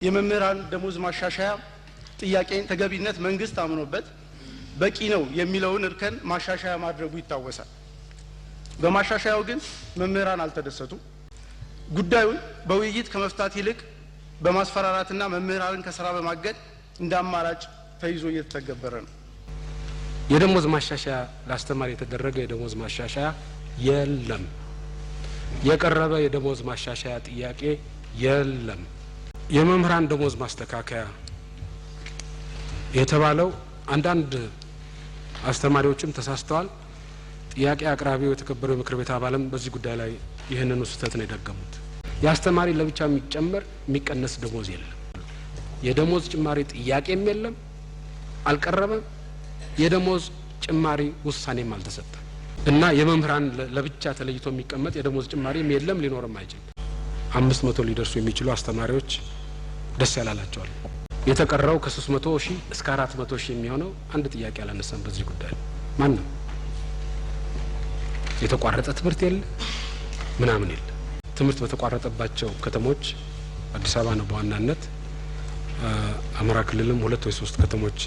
የመምህራን ደሞዝ ማሻሻያ ጥያቄን ተገቢነት መንግስት አምኖበት በቂ ነው የሚለውን እርከን ማሻሻያ ማድረጉ ይታወሳል። በማሻሻያው ግን መምህራን አልተደሰቱም። ጉዳዩን በውይይት ከመፍታት ይልቅ በማስፈራራትና መምህራንን ከስራ በማገድ እንደ አማራጭ ተይዞ እየተተገበረ ነው። የደሞዝ ማሻሻያ ለአስተማሪ የተደረገ የደሞዝ ማሻሻያ የለም። የቀረበ የደሞዝ ማሻሻያ ጥያቄ የለም። የመምህራን ደሞዝ ማስተካከያ የተባለው አንዳንድ አስተማሪዎችም ተሳስተዋል። ጥያቄ አቅራቢው የተከበረው ምክር ቤት አባልም በዚህ ጉዳይ ላይ ይህንን ስህተት ነው የደገሙት። የአስተማሪ ለብቻ የሚጨመር የሚቀነስ ደሞዝ የለም። የደሞዝ ጭማሪ ጥያቄም የለም፣ አልቀረበም። የደሞዝ ጭማሪ ውሳኔም አልተሰጠም እና የመምህራን ለብቻ ተለይቶ የሚቀመጥ የደሞዝ ጭማሪም የለም፣ ሊኖርም አይችልም። 500 ሊደርሱ የሚችሉ አስተማሪዎች ደስ ያላላቸዋል። የተቀረው ከ300 ሺህ እስከ 400 ሺህ የሚሆነው አንድ ጥያቄ አላነሳም። በዚህ ጉዳይ ማንም የተቋረጠ ትምህርት የለ ምናምን የለ። ትምህርት በተቋረጠባቸው ከተሞች አዲስ አበባ ነው በዋናነት። አማራ ክልልም 2 ወይ 3 ከተሞች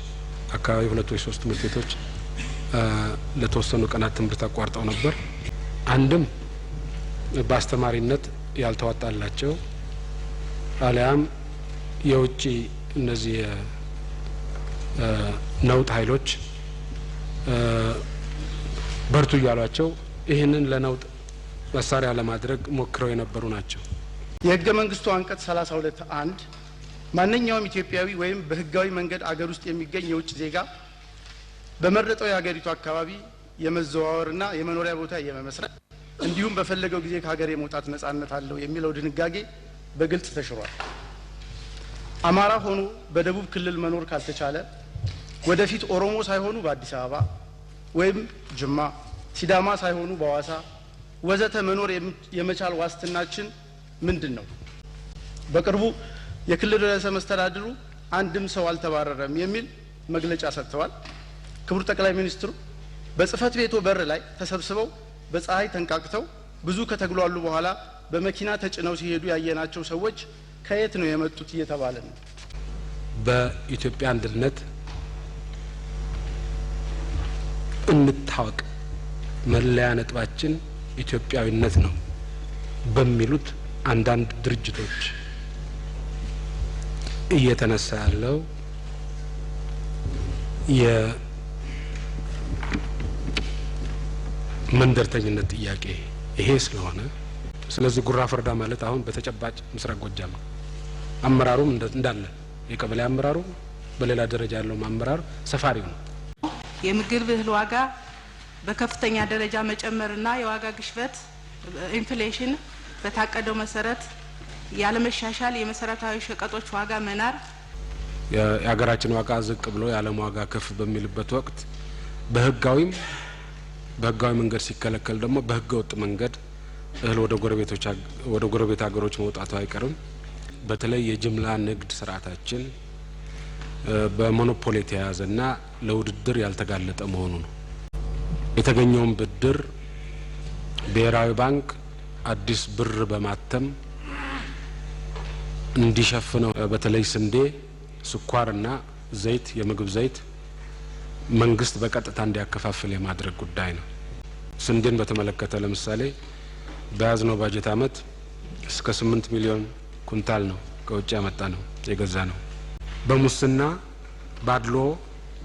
አካባቢ 2 ወይ 3 ትምህርት ቤቶች ለተወሰኑ ቀናት ትምህርት አቋርጠው ነበር። አንድም በአስተማሪነት ያልተዋጣላቸው አሊያም የውጪ እነዚህ ነውጥ ኃይሎች በርቱ እያሏቸው ይህንን ለነውጥ መሳሪያ ለማድረግ ሞክረው የነበሩ ናቸው። የህገ መንግስቱ አንቀጽ 32(1) ማንኛውም ኢትዮጵያዊ ወይም በህጋዊ መንገድ አገር ውስጥ የሚገኝ የውጭ ዜጋ በመረጠው የሀገሪቱ አካባቢ የመዘዋወርና የመኖሪያ ቦታ የመመስረት እንዲሁም በፈለገው ጊዜ ከሀገር የመውጣት ነጻነት አለው የሚለው ድንጋጌ በግልጽ ተሽሯል። አማራ ሆኖ በደቡብ ክልል መኖር ካልተቻለ ወደፊት ኦሮሞ ሳይሆኑ በአዲስ አበባ ወይም ጅማ፣ ሲዳማ ሳይሆኑ በሐዋሳ ወዘተ መኖር የመቻል ዋስትናችን ምንድነው? በቅርቡ የክልል ርዕሰ መስተዳድሩ አንድም ሰው አልተባረረም የሚል መግለጫ ሰጥተዋል። ክቡር ጠቅላይ ሚኒስትሩ በጽህፈት ቤቱ በር ላይ ተሰብስበው በፀሐይ ተንቃቅተው ብዙ ከተግሏሉ በኋላ በመኪና ተጭነው ሲሄዱ ያየናቸው ሰዎች ከየት ነው የመጡት እየተባለ ነው። በኢትዮጵያ አንድነት እንታወቅ፣ መለያ ነጥባችን ኢትዮጵያዊነት ነው በሚሉት አንዳንድ ድርጅቶች እየተነሳ ያለው የመንደርተኝነት ጥያቄ ይሄ ስለሆነ ስለዚህ ጉራ ፈርዳ ማለት አሁን በተጨባጭ ምስራቅ ጎጃም አመራሩም እንዳለ የቀበሌ አመራሩ በሌላ ደረጃ ያለው አመራር ሰፋሪው ነው። የምግብ እህል ዋጋ በከፍተኛ ደረጃ መጨመርና የዋጋ ግሽበት ኢንፍሌሽን በታቀደው መሰረት ያለመሻሻል የመሰረታዊ ሸቀጦች ዋጋ መናር የሀገራችን ዋጋ ዝቅ ብሎ የዓለም ዋጋ ከፍ በሚልበት ወቅት በህጋዊ መንገድ ሲከለከል ደግሞ በህገ ወጥ መንገድ እህል ወደ ጎረቤት ሀገሮች መውጣቱ አይቀርም። በተለይ የጅምላ ንግድ ስርዓታችን በሞኖፖሊ የተያዘና ለውድድር ያልተጋለጠ መሆኑ ነው። የተገኘውን ብድር ብሔራዊ ባንክ አዲስ ብር በማተም እንዲሸፍነው በተለይ ስንዴ፣ ስኳርና ዘይት፣ የምግብ ዘይት መንግስት በቀጥታ እንዲያከፋፍል የማድረግ ጉዳይ ነው። ስንዴን በተመለከተ ለምሳሌ በያዝነው ባጀት አመት እስከ 8 ሚሊዮን ኩንታል ነው ከውጭ ያመጣ ነው የገዛ ነው። በሙስና ባድሎ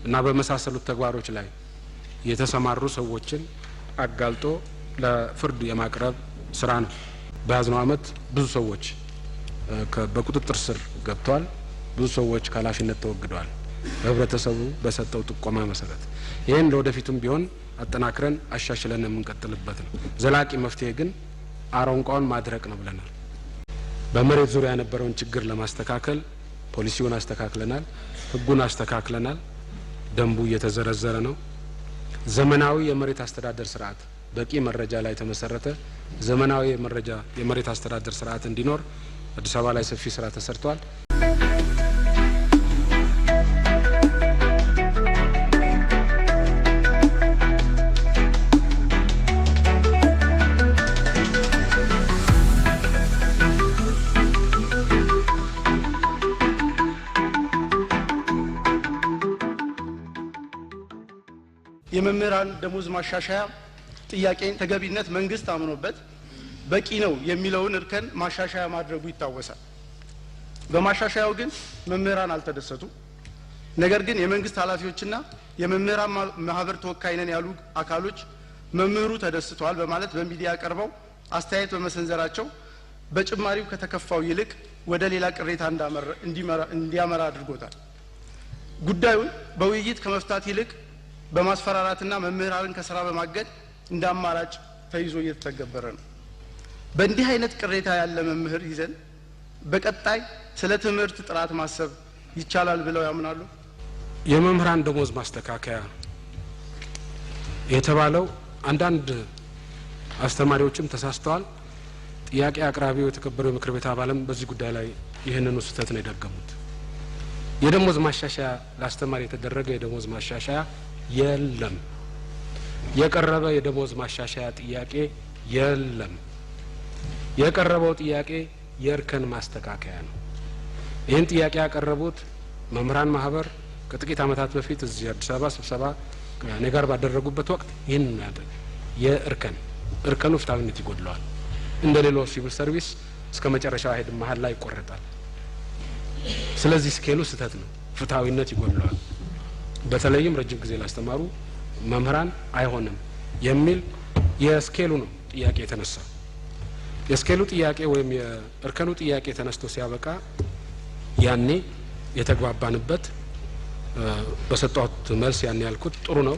እና በመሳሰሉት ተግባሮች ላይ የተሰማሩ ሰዎችን አጋልጦ ለፍርድ የማቅረብ ስራ ነው። በያዝነው አመት ብዙ ሰዎች በቁጥጥር ስር ገብተዋል። ብዙ ሰዎች ከኃላፊነት ተወግደዋል። ህብረተሰቡ በሰጠው ጥቆማ መሰረት ይሄን ለወደፊቱም ቢሆን አጠናክረን አሻሽለን የምንቀጥልበት ነው። ዘላቂ መፍትሄ ግን አሮንቋውን ማድረቅ ነው ብለናል። በመሬት ዙሪያ የነበረውን ችግር ለማስተካከል ፖሊሲውን አስተካክለናል፣ ህጉን አስተካክለናል፣ ደንቡ እየተዘረዘረ ነው። ዘመናዊ የመሬት አስተዳደር ስርዓት በቂ መረጃ ላይ ተመሰረተ ዘመናዊ የመሬት አስተዳደር ስርዓት እንዲኖር አዲስ አበባ ላይ ሰፊ ስራ ተሰርቷል። የመምህራን ደሞዝ ማሻሻያ ጥያቄን ተገቢነት መንግስት አምኖበት በቂ ነው የሚለውን እርከን ማሻሻያ ማድረጉ ይታወሳል። በማሻሻያው ግን መምህራን አልተደሰቱ። ነገር ግን የመንግስት ኃላፊዎችና የመምህራን ማህበር ተወካይ ነን ያሉ አካሎች መምህሩ ተደስተዋል በማለት በሚዲያ ቀርበው አስተያየት በመሰንዘራቸው በጭማሪው ከተከፋው ይልቅ ወደ ሌላ ቅሬታ እንዲያመራ አድርጎታል። ጉዳዩን በውይይት ከመፍታት ይልቅ በማስፈራራትና መምህራንን ከስራ በማገድ እንደ አማራጭ ተይዞ እየተተገበረ ነው። በእንዲህ አይነት ቅሬታ ያለ መምህር ይዘን በቀጣይ ስለ ትምህርት ጥራት ማሰብ ይቻላል ብለው ያምናሉ? የመምህራን ደሞዝ ማስተካከያ የተባለው አንዳንድ አስተማሪዎችም ተሳስተዋል። ጥያቄ አቅራቢው የተከበረው ምክር ቤት አባልም በዚህ ጉዳይ ላይ ይህንኑ ስህተት ነው የደገሙት። የደሞዝ ማሻሻያ ለአስተማሪ የተደረገ የደሞዝ ማሻሻያ የለም። የቀረበ የደሞዝ ማሻሻያ ጥያቄ የለም። የቀረበው ጥያቄ የእርከን ማስተካከያ ነው። ይህን ጥያቄ ያቀረቡት መምህራን ማህበር ከጥቂት ዓመታት በፊት እዚህ አዲስ አበባ ስብሰባ ከኔ ጋር ባደረጉበት ወቅት ይህን ያደረገ እርከኑ ፍትሃዊነት ይጎድለዋል። እንደ ሌላው ሲቪል ሰርቪስ እስከ መጨረሻው ሄድ መሀል ላይ ይቆረጣል። ስለዚህ ስኬሉ ስህተት ነው፣ ፍትሃዊነት ይጎድለዋል። በተለይም ረጅም ጊዜ ላስተማሩ መምህራን አይሆንም የሚል የስኬሉ ነው ጥያቄ የተነሳው። የስኬሉ ጥያቄ ወይም የእርከኑ ጥያቄ ተነስቶ ሲያበቃ ያኔ የተግባባንበት በሰጣሁት መልስ ያኔ ያልኩት ጥሩ ነው፣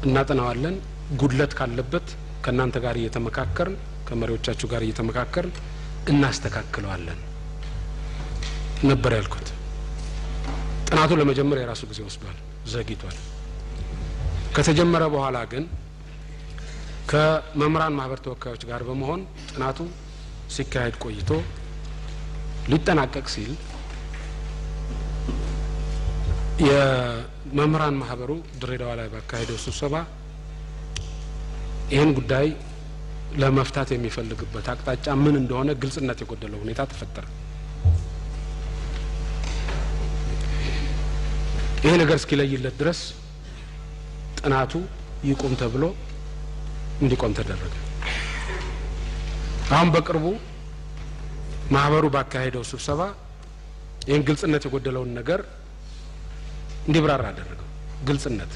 እናጠናዋለን ጉድለት ካለበት ከእናንተ ጋር እየተመካከርን ከመሪዎቻችሁ ጋር እየተመካከርን እናስተካክለዋለን ነበር ያልኩት። ጥናቱ ለመጀመር የራሱ ጊዜ ወስዷል፣ ዘግይቷል። ከተጀመረ በኋላ ግን ከመምህራን ማህበር ተወካዮች ጋር በመሆን ጥናቱ ሲካሄድ ቆይቶ ሊጠናቀቅ ሲል የመምህራን ማህበሩ ድሬዳዋ ላይ ባካሄደው ስብሰባ ይህን ጉዳይ ለመፍታት የሚፈልግበት አቅጣጫ ምን እንደሆነ ግልጽነት የጎደለው ሁኔታ ተፈጠረ። ይሄ ነገር እስኪለይለት ድረስ ጥናቱ ይቆም ተብሎ እንዲቆም ተደረገ። አሁን በቅርቡ ማህበሩ ባካሄደው ስብሰባ ይህን ግልጽነት የጎደለውን ነገር እንዲብራራ አደረገው። ግልጽነት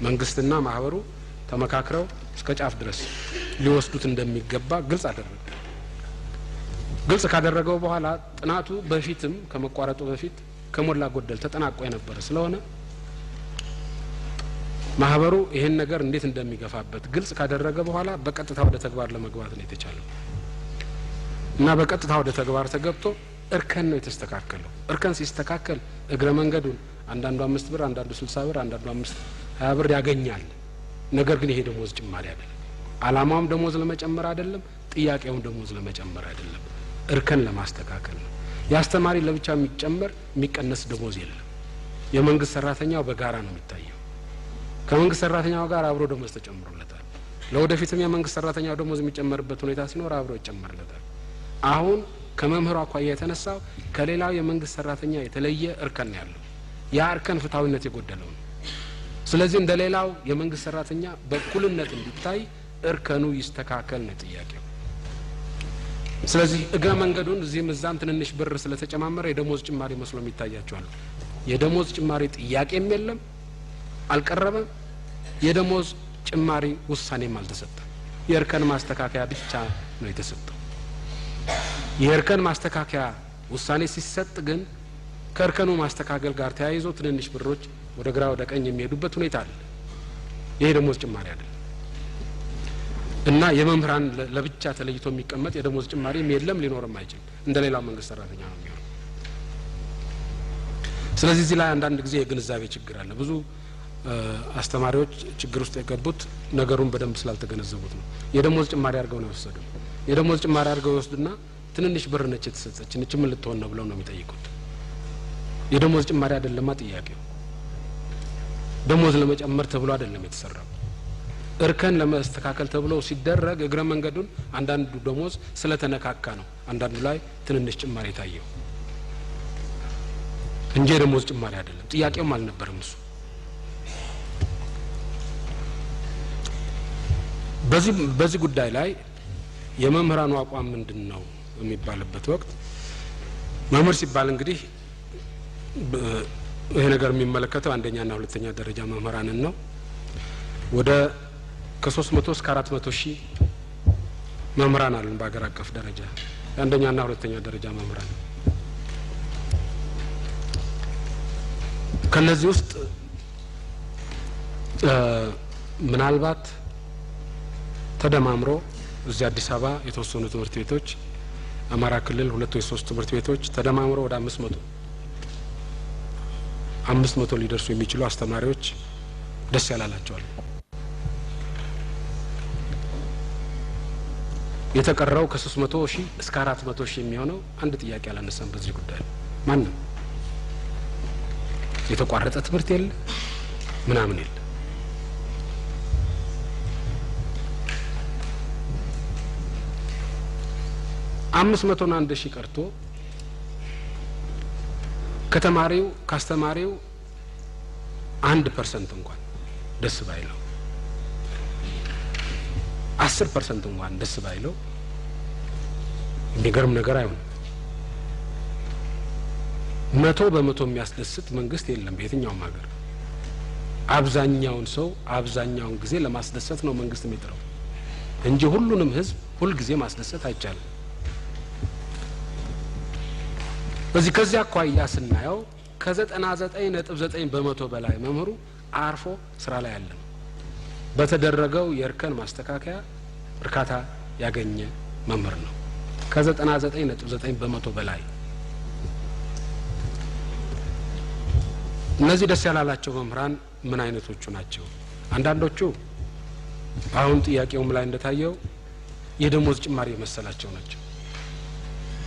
መንግስትና ማህበሩ ተመካክረው እስከ ጫፍ ድረስ ሊወስዱት እንደሚገባ ግልጽ አደረገ። ግልጽ ካደረገው በኋላ ጥናቱ በፊትም ከመቋረጡ በፊት ከሞላ ጎደል ተጠናቆ የነበረ ስለሆነ ማህበሩ ይሄን ነገር እንዴት እንደሚገፋበት ግልጽ ካደረገ በኋላ በቀጥታ ወደ ተግባር ለመግባት ነው የተቻለው እና በቀጥታ ወደ ተግባር ተገብቶ እርከን ነው የተስተካከለው። እርከን ሲስተካከል እግረ መንገዱን አንዳንዱ 5 ብር፣ አንዳንዱ 60 ብር፣ አንዳንዱ 20 ብር ያገኛል። ነገር ግን ይሄ ደሞዝ ጭማሪ አይደለም። አላማውም ደሞዝ ለመጨመር አይደለም፣ ጥያቄውም ደሞዝ ለመጨመር አይደለም፣ እርከን ለማስተካከል ነው። ያስተማሪ ለብቻ የሚጨመር የሚቀነስ ደሞዝ የለም። የመንግስት ሰራተኛው በጋራ ነው የሚታየው። ከመንግስት ሰራተኛው ጋር አብሮ ደሞዝ ተጨምሮለታል። ለወደፊትም የመንግስት ሰራተኛው ደሞዝ የሚጨመርበት ሁኔታ ሲኖር አብሮ ይጨመርለታል። አሁን ከመምህሩ አኳያ የተነሳው ከሌላው የመንግስት ሰራተኛ የተለየ እርከን ያለው ያ እርከን ፍትሃዊነት የጎደለው ነው። ስለዚህ እንደ ሌላው የመንግስት ሰራተኛ በእኩልነት እንዲታይ እርከኑ ይስተካከል ነው ጥያቄው። ስለዚህ እግረ መንገዱን እዚህም እዛም ትንንሽ ብር ስለተጨማመረ የደሞዝ ጭማሪ መስሎ የሚታያቸዋል። የደሞዝ ጭማሪ ጥያቄም የለም፣ አልቀረበም። የደሞዝ ጭማሪ ውሳኔም አልተሰጠም። የእርከን ማስተካከያ ብቻ ነው የተሰጠው። የእርከን ማስተካከያ ውሳኔ ሲሰጥ ግን ከእርከኑ ማስተካከል ጋር ተያይዞ ትንንሽ ብሮች ወደ ግራ ወደ ቀኝ የሚሄዱበት ሁኔታ አለ። ይሄ ደሞዝ ጭማሪ አይደለም እና የመምህራን ለብቻ ተለይቶ የሚቀመጥ የደሞዝ ጭማሪም የለም፣ ሊኖርም አይችልም። እንደ ሌላው መንግስት ሰራተኛ ነው የሚሆነው። ስለዚህ እዚህ ላይ አንዳንድ ጊዜ የግንዛቤ ችግር አለ። ብዙ አስተማሪዎች ችግር ውስጥ የገቡት ነገሩን በደንብ ስላልተገነዘቡት ነው። የደሞዝ ጭማሪ አድርገው ነው የወሰዱ። የደሞዝ ጭማሪ አድርገው ይወስዱና ትንንሽ ብር ነች የተሰጠችን እቺ ምን ልትሆን ነው ብለው ነው የሚጠይቁት። የደሞዝ ጭማሪ አይደለማ ጥያቄው። ደሞዝ ለመጨመር ተብሎ አይደለም የተሰራው። እርከን ለማስተካከል ተብሎ ሲደረግ እግረ መንገዱን አንዳንዱ ደሞዝ ስለተነካካ ነው አንዳንዱ ላይ ትንንሽ ጭማሪ ታየው እንጂ የደሞዝ ጭማሪ አይደለም። ጥያቄውም አልነበረም እሱ። በዚህ ጉዳይ ላይ የመምህራኑ አቋም ምንድነው የሚባልበት ወቅት መምህር ሲባል እንግዲህ ይሄ ነገር የሚመለከተው አንደኛና ሁለተኛ ደረጃ መምህራንን ነው። ወደ ከ300 እስከ 400 ሺህ መምህራን አሉን በአገር አቀፍ ደረጃ አንደኛና ሁለተኛ ደረጃ መምህራን። ከነዚህ ውስጥ ምናልባት ተደማምሮ እዚህ አዲስ አበባ የተወሰኑ ትምህርት ቤቶች አማራ ክልል 2 ወይ 3 ትምህርት ቤቶች ተደማምሮ ወደ 500 ሊደርሱ የሚችሉ አስተማሪዎች ደስ ያላላቸዋል። የተቀረው ከ300 ሺህ እስከ 400 ሺህ የሚሆነው አንድ ጥያቄ አላነሳም በዚህ ጉዳይ ማንም የተቋረጠ ትምህርት የለ ምናምን የለ። አምስት መቶና 1000 ቀርቶ ከተማሪው ካስተማሪው 1% እንኳን ደስ ባይለው 10% እንኳን ደስ ባይለው የሚገርም ነገር አይሆንም። 100% የሚያስደስት መንግስት የለም በየትኛውም ሀገር። አብዛኛውን ሰው አብዛኛውን ጊዜ ለማስደሰት ነው መንግስት የሚጥረው እንጂ ሁሉንም ህዝብ ሁሉ ጊዜ ማስደሰት አይቻልም። በዚህ ከዚያ አኳያ ስናየው ከ99.9% በላይ መምህሩ አርፎ ስራ ላይ ያለ ነው። በተደረገው የእርከን ማስተካከያ እርካታ ያገኘ መምህር ነው። ከ99.9% በላይ እነዚህ ደስ ያላላቸው መምህራን ምን አይነቶቹ ናቸው? አንዳንዶቹ አሁን ጥያቄውም ላይ እንደታየው የደሞዝ ጭማሪ የመሰላቸው ናቸው።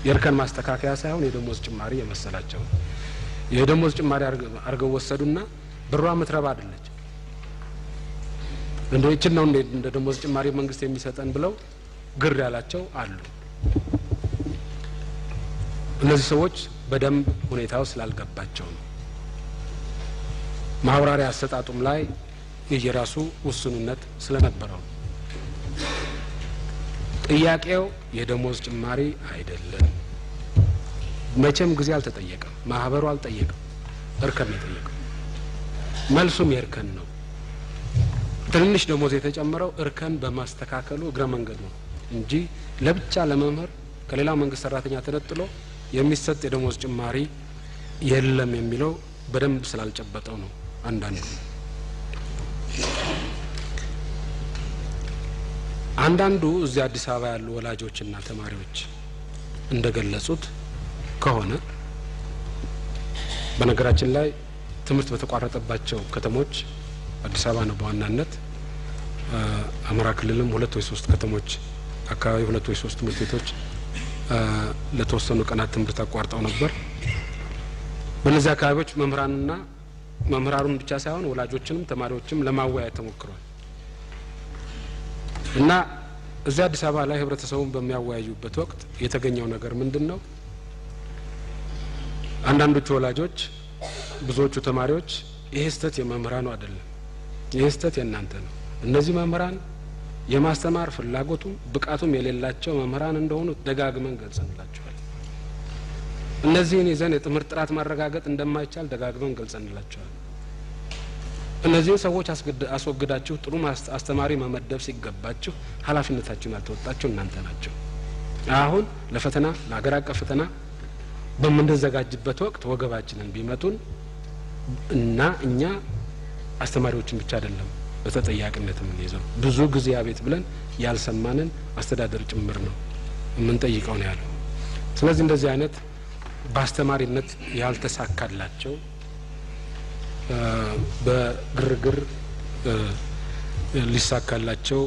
የእርከን ማስተካከያ ሳይሆን የደሞዝ ጭማሪ የመሰላቸው የደሞዝ ጭማሪ አርገው ወሰዱና ብሯ ምትረባ አይደለች እንደው እቺ ነው እንደ ደሞዝ ጭማሪ መንግስት የሚሰጠን ብለው ግር ያላቸው አሉ። እነዚህ ሰዎች በደንብ ሁኔታው ስላልገባቸው ነው። ማብራሪያ አሰጣጡም ላይ የየራሱ ውስንነት ስለነበረው ጥያቄው የደሞዝ ጭማሪ አይደለም። መቼም ጊዜ አልተጠየቀም፣ ማህበሩ አልጠየቀም፣ እርከን ነው የጠየቀው። መልሱም የእርከን ነው። ትንሽ ደሞዝ የተጨመረው እርከን በማስተካከሉ እግረ መንገድ ነው እንጂ ለብቻ ለመምህር ከሌላው መንግስት ሰራተኛ ተነጥሎ የሚሰጥ የደሞዝ ጭማሪ የለም የሚለው በደንብ ስላልጨበጠው ነው። አንዳንዱ እዚህ አዲስ አበባ ያሉ ወላጆችና ተማሪዎች እንደገለጹት ከሆነ በነገራችን ላይ ትምህርት በተቋረጠባቸው ከተሞች አዲስ አበባ ነው በዋናነት። አማራ ክልልም 2 ወይ 3 ከተሞች አካባቢ 2 ወይ 3 ትምህርት ቤቶች ለተወሰኑ ቀናት ትምህርት አቋርጠው ነበር። በእነዚህ አካባቢዎች መምህራኑን ብቻ ሳይሆን ወላጆችንም ተማሪዎችም ለማወያየት ተሞክሯል እና እዚህ አዲስ አበባ ላይ ህብረተሰቡን በሚያወያዩበት ወቅት የተገኘው ነገር ምንድነው? አንዳንዶቹ ወላጆች ብዙዎቹ ተማሪዎች ይሄ ስህተት የመምህራኑ አይደለም፣ ይሄ ስህተት የእናንተ ነው። እነዚህ መምህራን የማስተማር ፍላጎቱም ብቃቱም የሌላቸው መምህራን እንደሆኑ ደጋግመን ገልጸንላቸዋል። እነዚህን ይዘን የትምህርት ጥራት ማረጋገጥ እንደማይቻል ደጋግመን ገልጸንላቸዋል። እነዚህን ሰዎች አስወግዳችሁ ጥሩ አስተማሪ መመደብ ሲገባችሁ ኃላፊነታችሁን ያልተወጣችሁ እናንተ ናቸው። አሁን ለፈተና ለሀገር አቀፍ ፈተና በምንዘጋጅበት ወቅት ወገባችንን ቢመቱን እና እኛ አስተማሪዎችን ብቻ አይደለም በተጠያቂነት የምንይዘው ብዙ ጊዜ አቤት ብለን ያልሰማንን አስተዳደር ጭምር ነው የምንጠይቀው ነው ያለው። ስለዚህ እንደዚህ አይነት በአስተማሪነት ያልተሳካላቸው በግርግር ሊሳካላቸው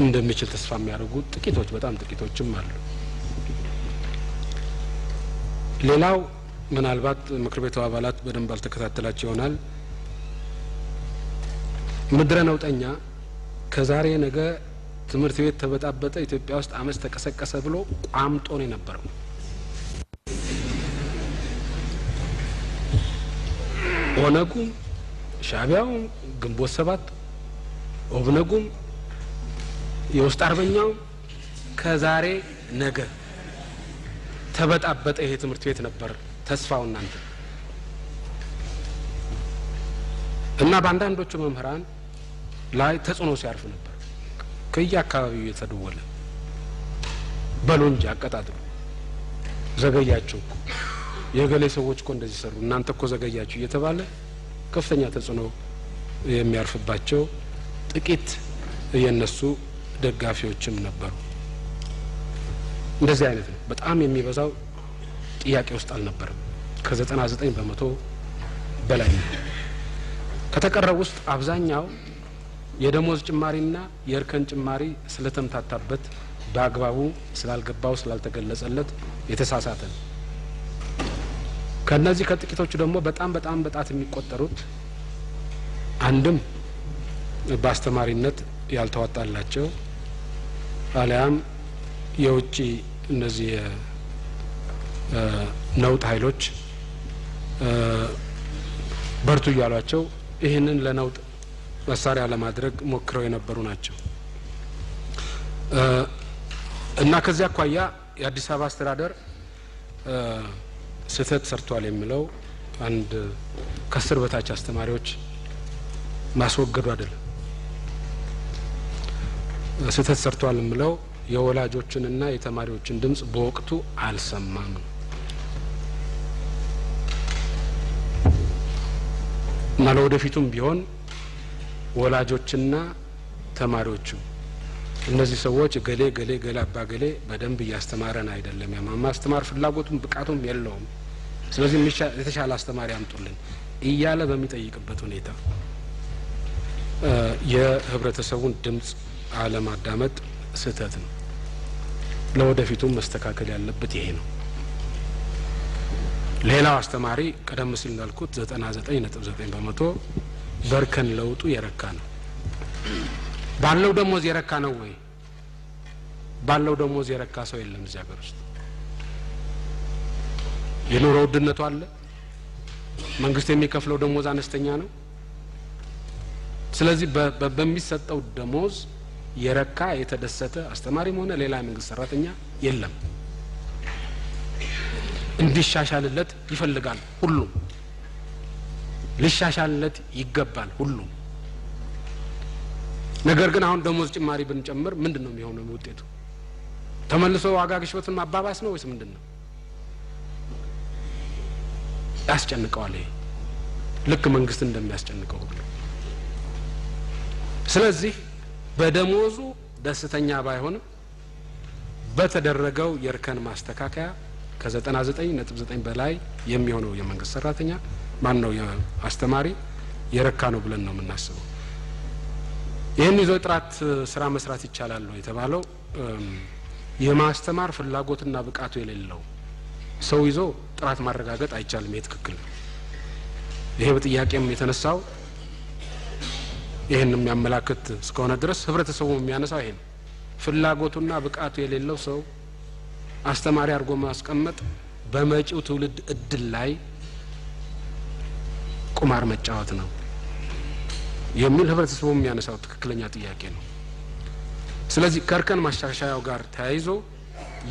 እንደሚችል ተስፋ የሚያደርጉ ጥቂቶች በጣም ጥቂቶችም አሉ። ሌላው ምናልባት ምክር ቤቱ አባላት በደንብ አልተከታተላቸው ይሆናል። ምድረ ነውጠኛ ከዛሬ ነገ ትምህርት ቤት ተበጣበጠ፣ ኢትዮጵያ ውስጥ አመጽ ተቀሰቀሰ ብሎ ቋምጦ ነው የነበረው። ኦነጉም ሻዕቢያውም ግንቦት ሰባት ኦብነጉም የውስጥ አርበኛው ከዛሬ ነገ ተበጣበጠ ይሄ ትምህርት ቤት ነበር ተስፋው እናንተ እና በአንዳንዶቹ መምህራን ላይ ተጽዕኖ ሲያርፍ ነበር ከየአካባቢው የተደወለ በሎንጅ አቀጣጥሉ ዘገያችሁ የገሌ ሰዎች እኮ እንደዚህ ሰሩ እናንተ እኮ ዘገያችሁ እየተባለ ከፍተኛ ተጽዕኖ የሚያርፍባቸው ጥቂት የነሱ ደጋፊዎችም ነበሩ እንደዚህ አይነት ነው በጣም የሚበዛው ጥያቄ ውስጥ አልነበረም ከ99% በላይ ከተቀረው ውስጥ አብዛኛው የደሞዝ ጭማሪና የእርከን ጭማሪ ስለተምታታበት በአግባቡ ስላልገባው ስላልተገለጸለት የተሳሳተ ከነዚህ ከጥቂቶቹ ደግሞ በጣም በጣት የሚቆጠሩት አንድም በአስተማሪነት ያልተዋጣላቸው አሊያም የውጪ እነዚህ ነውጥ ኃይሎች በርቱ ያሏቸው ይሄንን ለነውጥ መሳሪያ ለማድረግ ሞክረው የነበሩ ናቸው እና ከዚያ አኳያ የአዲስ አበባ አስተዳደር ስህተት ሰርቷል የሚለው አንድ ከስር በታች አስተማሪዎች ማስወገዱ አይደለም ስህተት ሰርቷል የሚለው የወላጆችንና የተማሪዎችን ድምጽ በወቅቱ አልሰማም እና ለወደፊቱም ቢሆን ወላጆችና ተማሪዎቹ እነዚህ ሰዎች ገሌ አባ ገሌ በደንብ ያስተማረን አይደለም የማስተማር ፍላጎቱም ብቃቱም የለውም ስለዚህ የተሻለ አስተማሪ አምጡልን እያለ በሚጠይቅበት ሁኔታ የህብረተሰቡን ድምጽ አለማዳመጥ ስህተት ነው ለወደፊቱም መስተካከል ያለበት ይሄ ነው ሌላው አስተማሪ ቀደም ሲል እንዳልኩት 99.9% በርከን ለውጡ የረካ ነው ባለው ደሞዝ የረካ ነው ወይ ባለው ደሞዝ የረካ ሰው የለም እዚህ ሀገር ውስጥ የኑሮ ውድነቱ አለ መንግስት የሚከፍለው ደሞዝ አነስተኛ ነው ስለዚህ በሚሰጠው ደሞዝ የረካ የተደሰተ አስተማሪም ሆነ ሌላ መንግስት ሰራተኛ የለም እንዲሻሻልለት ይፈልጋል ሁሉም ሊሻሻልለት ይገባል ሁሉም ነገር ግን አሁን ደሞዝ ጭማሪ ብንጨምር ምንድነው የሚሆነው ውጤቱ ተመልሶ ዋጋ ግሽበትን ማባባስ ነው ወይስ ምንድነው ያስጨንቀዋል ልክ መንግስት እንደሚያስጨንቀው ሁሉ ስለዚህ በደሞዙ ደስተኛ ባይሆንም በተደረገው የእርከን ማስተካከያ ከ99.9 በላይ የሚሆነው የመንግስት ሰራተኛ ማን ነው የአስተማሪ የረካ ነው ብለን ነው የምናስበው ይሄን ይዞ ጥራት ስራ መስራት ይቻላል ነው የተባለው የማስተማር ፍላጎትና ብቃቱ የሌለው ሰው ይዞ ጥራት ማረጋገጥ አይቻልም የትክክል ነው ይሄ በጥያቄም የተነሳው ይሄን የሚያመላክት እስከሆነ ድረስ ህብረተሰቡ የሚያነሳው ይሄን ፍላጎቱና ብቃቱ የሌለው ሰው አስተማሪ አድርጎ ማስቀመጥ በመጪው ትውልድ እድል ላይ ቁማር መጫወት ነው የሚል ህብረተሰቡ የሚያነሳው ትክክለኛ ጥያቄ ነው ስለዚህ ከእርከን ማሻሻያው ጋር ተያይዞ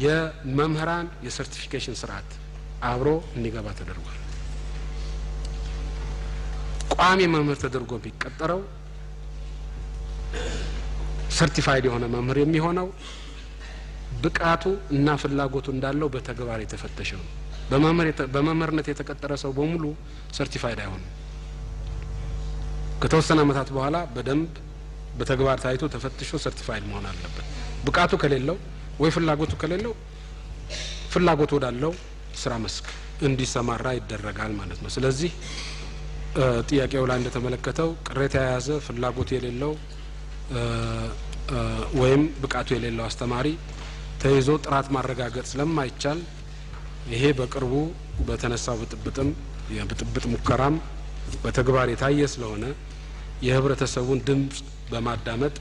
የመምህራን የሰርቲፊኬሽን ስርዓት አብሮ እንዲገባ ተደርጓል ቋሚ መምህር ተደርጎ ቢቀጠረው ሰርቲፋይድ የሆነ መምህር የሚሆነው ብቃቱ እና ፍላጎቱ እንዳለው በተግባር የተፈተሸ ነው በመምህርነት የተቀጠረ ሰው በሙሉ ሰርቲፋይድ አይሆንም ከተወሰነ አመታት በኋላ በደንብ በተግባር ታይቶ ተፈትሾ ሰርቲፋይድ መሆን አለበት ብቃቱ ከሌለው ወይ ፍላጎቱ ከሌለው ፍላጎቱ ወዳለው ስራ መስክ እንዲሰማራ ይደረጋል ማለት ነው ስለዚህ ጥያቄው ላይ እንደተመለከተው ቅሬታ የያዘ ፍላጎቱ የሌለው ወይም ብቃቱ የሌለው አስተማሪ ተይዞ ጥራት ማረጋገጥ ስለማይቻል ይሄ በቅርቡ በተነሳው ብጥብጥም የብጥብጥ ሙከራም በተግባር የታየ ስለሆነ የህብረተሰቡን ድምጽ በማዳመጥ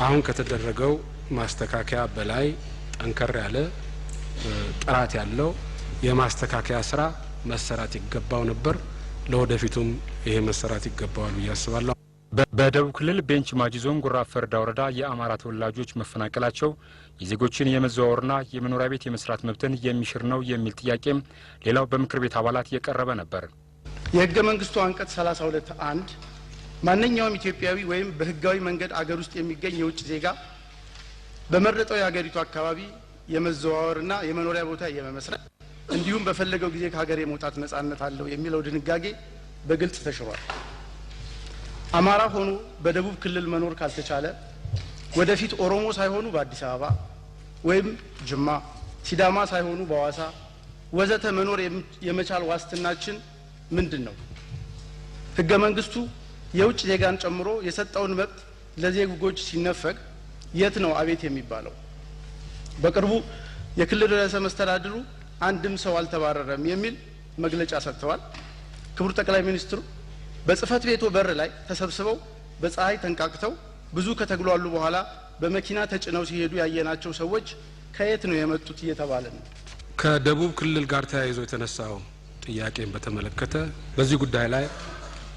አሁን ከተደረገው ማስተካከያ በላይ ጠንከር ያለ ጥራት ያለው የማስተካከያ ስራ መሰራት ይገባው ነበር ለወደፊቱም ይሄ መሰራት ይገባዋል ብዬ አስባለሁ በደቡብ ክልል ቤንች ማጂ ዞን ጉራ ፈርዳ ወረዳ የአማራ ተወላጆች መፈናቀላቸው የዜጎችን የመዘዋወርና የመኖሪያ ቤት የመስራት መብትን የሚሽር ነው የሚል ጥያቄም ሌላው በምክር ቤት አባላት የቀረበ ነበር። የህገ መንግስቱ አንቀጽ 32(1) ማንኛውም ኢትዮጵያዊ ወይም በህጋዊ መንገድ አገር ውስጥ የሚገኝ የውጭ ዜጋ በመረጠው የሀገሪቱ አካባቢ የመዘዋወርና የመኖሪያ ቦታ የመመስረት እንዲሁም በፈለገው ጊዜ ከሀገር የመውጣት ነጻነት አለው የሚለው ድንጋጌ በግልጽ ተሽሯል። አማራ ሆኖ በደቡብ ክልል መኖር ካልተቻለ ወደፊት ኦሮሞ ሳይሆኑ በአዲስ አበባ ወይም ጅማ፣ ሲዳማ ሳይሆኑ በሐዋሳ ወዘተ መኖር የመቻል ዋስትናችን ምንድነው? ህገ መንግስቱ የውጭ ዜጋን ጨምሮ የሰጠውን መብት ለዜጎች ሲነፈግ የት ነው አቤት የሚባለው? በቅርቡ የክልል ርዕሰ መስተዳድሩ አንድም ሰው አልተባረረም የሚል መግለጫ ሰጥተዋል። ክቡር ጠቅላይ ሚኒስትሩ በጽህፈት ቤቱ በር ላይ ተሰብስበው በፀሐይ ተንቃቅተው ብዙ ከተግሏሉ በኋላ በመኪና ተጭነው ሲሄዱ ያየናቸው ሰዎች ከየት ነው የመጡት እየተባለ ነው። ከደቡብ ክልል ጋር ተያይዞ የተነሳው ጥያቄን በተመለከተ በዚህ ጉዳይ ላይ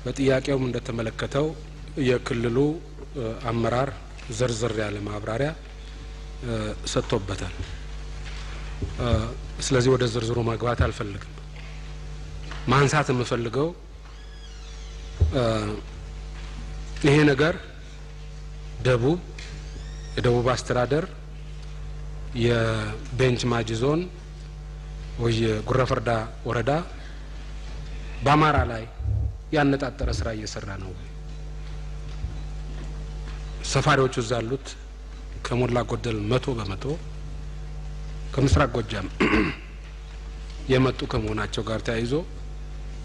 በጥያቄውም እንደተመለከተው የክልሉ አመራር ዝርዝር ያለ ማብራሪያ ሰጥቶበታል። ስለዚህ ወደ ዝርዝሩ መግባት አልፈልግም። ማንሳት የምፈልገው ይሄ ነገር የደቡብ አስተዳደር የቤንች ማጂ ዞን ወይ የጉራ ፈርዳ ወረዳ በአማራ ላይ ያነጣጠረ ስራ እየሰራ ነው። ሰፋሪዎቹ እዛ ያሉት ከሞላ ጎደል 100% ከምስራቅ ጎጃም የመጡ ከመሆናቸው ጋር ተያይዞ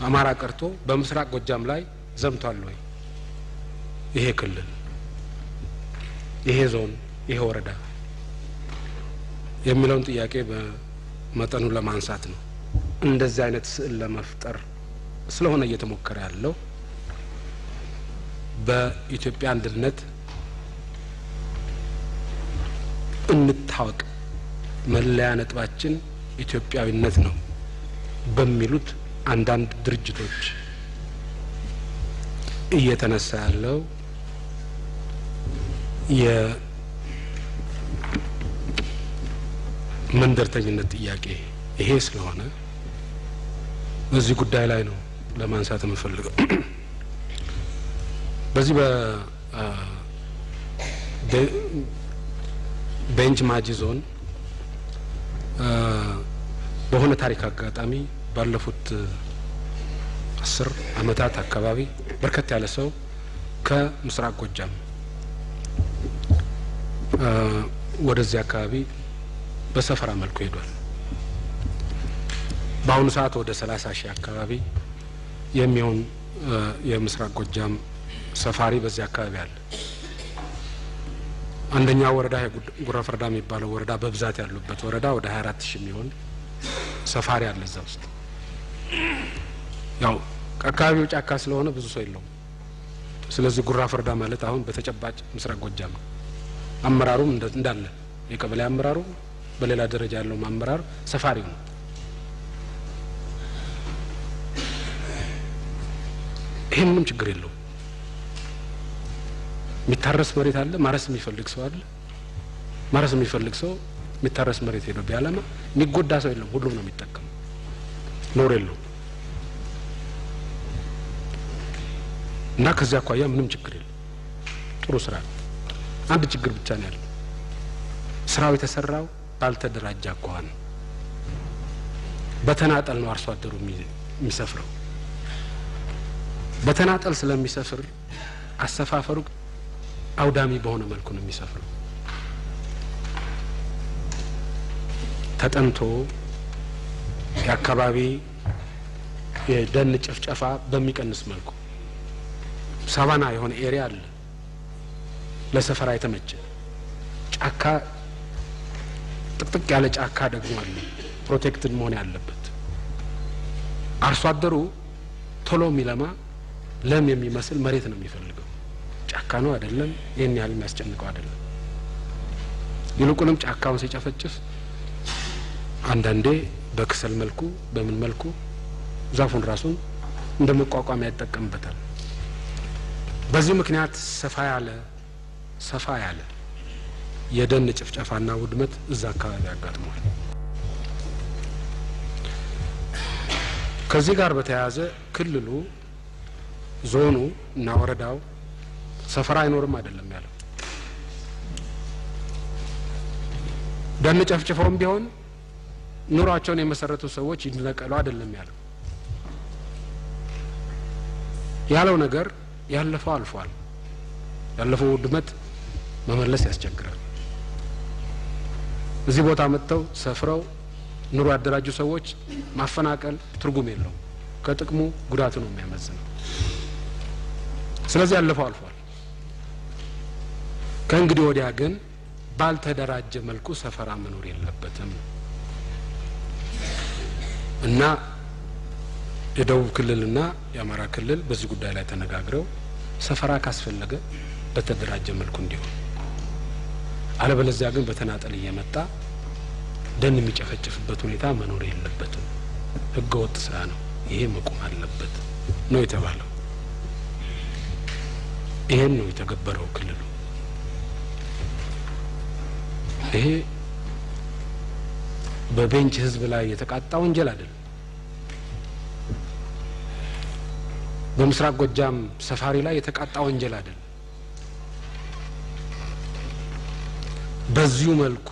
አማራ ቀርቶ በምስራቅ ጎጃም ላይ ዘምቷል ወይ ይሄ ክልል፣ ይሄ ዞን፣ ይሄ ወረዳ የሚለውን ጥያቄ በመጠኑ ለማንሳት ነው። እንደዚህ አይነት ስዕል ለመፍጠር ስለሆነ እየተሞከረ ያለው በኢትዮጵያ አንድነት እንታወቅ፣ መለያ ነጥባችን ኢትዮጵያዊነት ነው በሚሉት አንዳንድ ድርጅቶች እየተነሳ ያለው የመንደርተኝነት ጥያቄ ይሄ ስለሆነ በዚህ ጉዳይ ላይ ነው ለማንሳት የምፈልገው። በዚህ በቤንች ማጂ ዞን በሆነ ታሪክ አጋጣሚ ባለፉት 10 ዓመታት አካባቢ በርከት ያለ ሰው ከምስራቅ ጎጃም ወደዚህ አካባቢ በሰፈራ መልኩ ሄዷል። በአሁኑ ሰዓት ወደ 30,000 አካባቢ የሚሆን የምስራቅ ጎጃም ሰፋሪ በዚህ አካባቢ አለ። አንደኛ ወረዳ ጉራ ፈርዳ የሚባለው ወረዳ በብዛት ያሉበት ወረዳ ወደ 24,000 የሚሆን ሰፋሪ አለ እዛ ውስጥ። ያው አካባቢው ጫካ ስለሆነ ብዙ ሰው የለውም። ስለዚህ ጉራ ፈርዳ ማለት አሁን በተጨባጭ ምስራቅ ጎጃም ነው። አመራሩም እንዳለ የቀበሌ አመራሩ በሌላ ደረጃ ያለው አመራር ሰፋሪው ነው። ይሄ ምንም ችግር የለውም። የሚታረስ መሬት አለ፣ ማረስ የሚፈልግ ሰው አለ። ማረስ የሚፈልግ ሰው የሚታረስ መሬት ሄዶ ቢያለማ የሚጎዳ ሰው የለም፣ ሁሉም ነው የሚጠቀም። ኖር የለውም እና ከዚያ አኳያ ምንም ችግር የለም። ጥሩ ስራ ነው። አንድ ችግር ብቻ ነው ያለው። ስራው የተሰራው ባልተደራጀ አኳኋን በተናጠል ነው አርሶ አደሩ የሚሰፍረው። በተናጠል ስለሚሰፍር አሰፋፈሩ አውዳሚ በሆነ መልኩ ነው የሚሰፍረው። ተጠንቶ የአካባቢ የደን ጭፍጨፋ በሚቀንስ መልኩ ሳቫና የሆነ ኤሪያ አለ ለሰፈራ የተመቸ ጫካ፣ ጥቅጥቅ ያለ ጫካ ደግሞ አለ ፕሮቴክትድ መሆን ያለበት። አርሶ አደሩ ቶሎ የሚለማ ለም የሚመስል መሬት ነው የሚፈልገው። ጫካ ነው አይደለም፣ ይሄን ያህል የሚያስጨንቀው አይደለም። ይልቁንም ጫካውን ሲጨፈጭፍ አንዳንዴ በክሰል መልኩ በምን መልኩ ዛፉን ራሱን እንደመቋቋሚያ ይጠቀምበታል። በዚህ ምክንያት ሰፋ ያለ የደን ጭፍጨፋና ውድመት እዛ አካባቢ ያጋጥሟል። ከዚህ ጋር በተያያዘ ክልሉ ዞኑ እና ወረዳው ሰፈራ አይኖርም አይደለም ያለው። ደን ጨፍጭፈውም ቢሆን ኑሯቸውን የመሰረቱ ሰዎች ይነቀሉ አይደለም ያለው ነገር ያለፈው አልፏል። ያለፈው ውድመት መመለስ ያስቸግራል። እዚህ ቦታ መጥተው ሰፍረው ኑሮ ያደራጁ ሰዎች ማፈናቀል ትርጉም የለውም። ከጥቅሙ ጉዳቱ ነው የሚያመዝነው። ስለዚህ ያለፈው አልፏል። ከእንግዲህ ወዲያ ግን ባልተደራጀ መልኩ ሰፈራ መኖር የለበትም እና የደቡብ ክልልና የአማራ ክልል በዚህ ጉዳይ ላይ ተነጋግረው ሰፈራ ካስፈለገ በተደራጀ መልኩ እንዲሆን፣ አለበለዚያ ግን በተናጠል እየመጣ ደን የሚጨፈጭፍበት ሁኔታ መኖር የለበትም። ህገወጥ ስራ ነው፣ ይሄ መቆም አለበት ነው የተባለው። ይሄን ነው የተገበረው ክልሉ። ይሄ በቤንች ህዝብ ላይ የተቃጣ ወንጀል አይደለም። በምስራቅ ጎጃም ሰፋሪ ላይ የተቃጣ ወንጀል አይደለም። በዚሁ መልኩ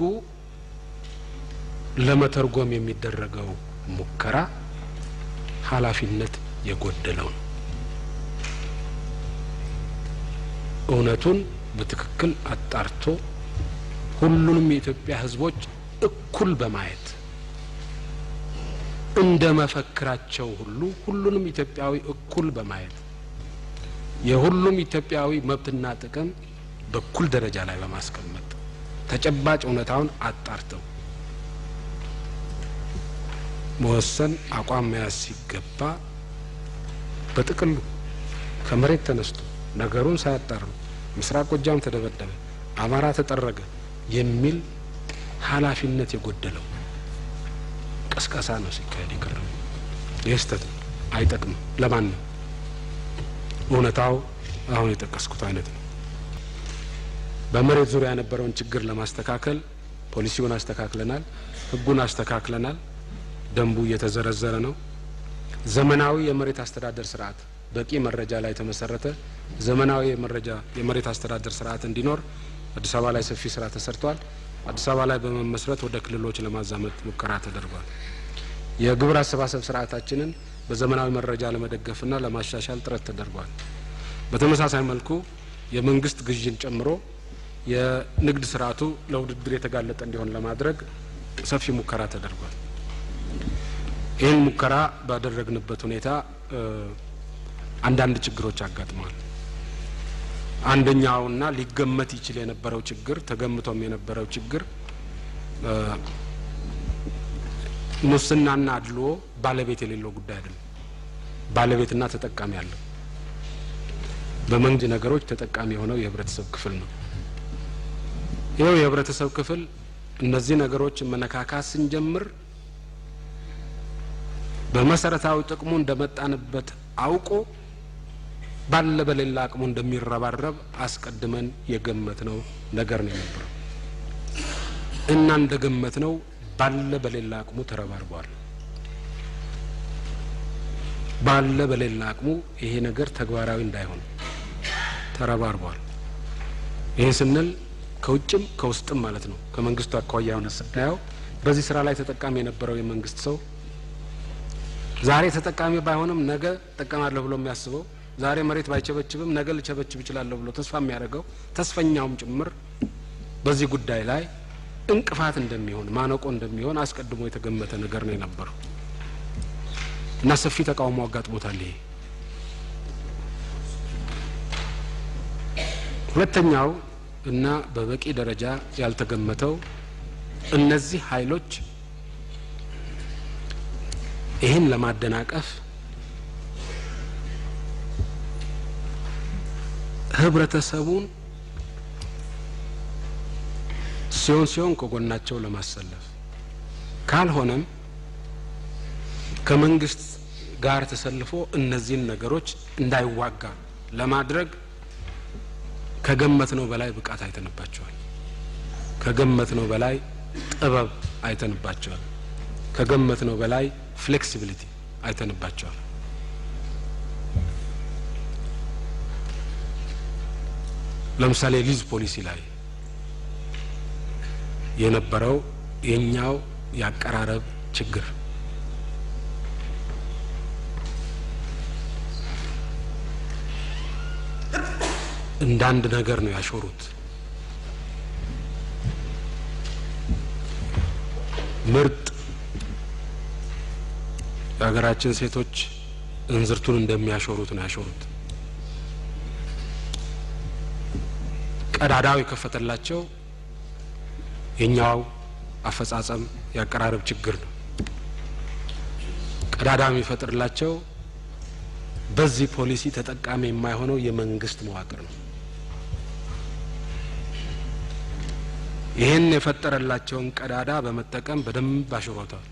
ለመተርጎም የሚደረገው ሙከራ ኃላፊነት የጎደለው ነው። እውነቱን በትክክል አጣርቶ ሁሉንም የኢትዮጵያ ህዝቦች እኩል በማየት እንደ መፈክራቸው ሁሉ ሁሉንም ኢትዮጵያዊ እኩል በማየት የሁሉም ኢትዮጵያዊ መብትና ጥቅም በኩል ደረጃ ላይ በማስቀመጥ ተጨባጭ እውነታውን አጣርተው መወሰን አቋም መያዝ ሲገባ በጥቅሉ ከመሬት ተነስቶ ነገሩን ሳያጣሩ ምስራቅ ጎጃም ተደበደበ፣ አማራ ተጠረገ የሚል ኃላፊነት የጎደለው ቀስቀሳ ነው ሲካሄድ የቀረበው። ይህ ስህተት ነው፣ አይጠቅምም ለማንም። እውነታው አሁን የጠቀስኩት አይነት ነው። በመሬት ዙሪያ የነበረውን ችግር ለማስተካከል ፖሊሲውን አስተካክለናል፣ ህጉን አስተካክለናል፣ ደንቡ እየተዘረዘረ ነው። ዘመናዊ የመሬት አስተዳደር ስርዓት በቂ መረጃ ላይ ተመሰረተ ዘመናዊ የመሬት አስተዳደር ስርዓት እንዲኖር አዲስ አበባ ላይ ሰፊ ስራ ተሰርቷል። አዲስ አበባ ላይ በመመስረት ወደ ክልሎች ለማዛመት ሙከራ ተደርጓል። የግብር አሰባሰብ ስርዓታችንን በዘመናዊ መረጃ ለመደገፍና ለማሻሻል ጥረት ተደርጓል። በተመሳሳይ መልኩ የመንግስት ግዥን ጨምሮ የንግድ ስርዓቱ ለውድድር የተጋለጠ እንዲሆን ለማድረግ ሰፊ ሙከራ ተደርጓል። ይህን ሙከራ ባደረግንበት ሁኔታ አንዳንድ ችግሮች አጋጥመዋል። አንደኛውና ሊገመት ይችል የነበረው ችግር ተገምቶም የነበረው ችግር ሙስናና አድልዎ ባለቤት የሌለው ጉዳይ አይደለም። ባለቤትና ተጠቃሚ ያለው በመንግስት ነገሮች ተጠቃሚ የሆነው የህብረተሰብ ክፍል ነው። ይሄው የህብረተሰብ ክፍል እነዚህ ነገሮች መነካካት ስንጀምር በመሰረታዊ ጥቅሙ እንደመጣንበት አውቆ ባለ በሌላ አቅሙ እንደሚረባረብ አስቀድመን የገመትነው ነገር ነው የነበረው እና እንደገመትነው ባለ በሌላ አቅሙ ተረባርቧል። ባለ በሌላ አቅሙ ይሄ ነገር ተግባራዊ እንዳይሆን ተረባርቧል። ይሄ ስንል ከውጭም ከውስጥም ማለት ነው። ከመንግስቱ አኳያ ሆነ ስናየው በዚህ ስራ ላይ ተጠቃሚ የነበረው የመንግስት ሰው ዛሬ ተጠቃሚ ባይሆንም ነገ ተጠቃማለሁ ብሎ የሚያስበው ዛሬ መሬት ባይቸበችብም ነገ ልቸበችብ ይችላል ብሎ ተስፋ የሚያደርገው ተስፈኛውም ጭምር በዚህ ጉዳይ ላይ እንቅፋት እንደሚሆን ማነቆ እንደሚሆን አስቀድሞ የተገመተ ነገር ነው የነበረው እና ሰፊ ተቃውሞ አጋጥሞታል። ይሄ ሁለተኛው እና በበቂ ደረጃ ያልተገመተው እነዚህ ኃይሎች ይህን ለማደናቀፍ ህብረተሰቡን ሲሆን ከጎናቸው ለማሰለፍ ካልሆነም ከመንግስት ጋር ተሰልፎ እነዚህን ነገሮች እንዳይዋጋ ለማድረግ ከገመትነው በላይ ብቃት አይተንባቸዋል። ከገመትነው በላይ ጥበብ አይተንባቸዋል። ከገመትነው በላይ ፍሌክሲቢሊቲ አይተንባቸዋል። ለምሳሌ ሊዝ ፖሊሲ ላይ የነበረው የኛው ያቀራረብ ችግር እንዳንድ ነገር ነው ያሾሩት። ምርጥ የሀገራችን ሴቶች እንዝርቱን እንደሚያሾሩት ነው ያሾሩት። ቀዳዳው የከፈተላቸው የኛው አፈጻጸም ያቀራረብ ችግር ነው። ቀዳዳው የሚፈጥርላቸው በዚህ ፖሊሲ ተጠቃሚ የማይሆነው የመንግስት መዋቅር ነው። ይሄን የፈጠረላቸውን ቀዳዳ በመጠቀም በደንብ አሽሮታል።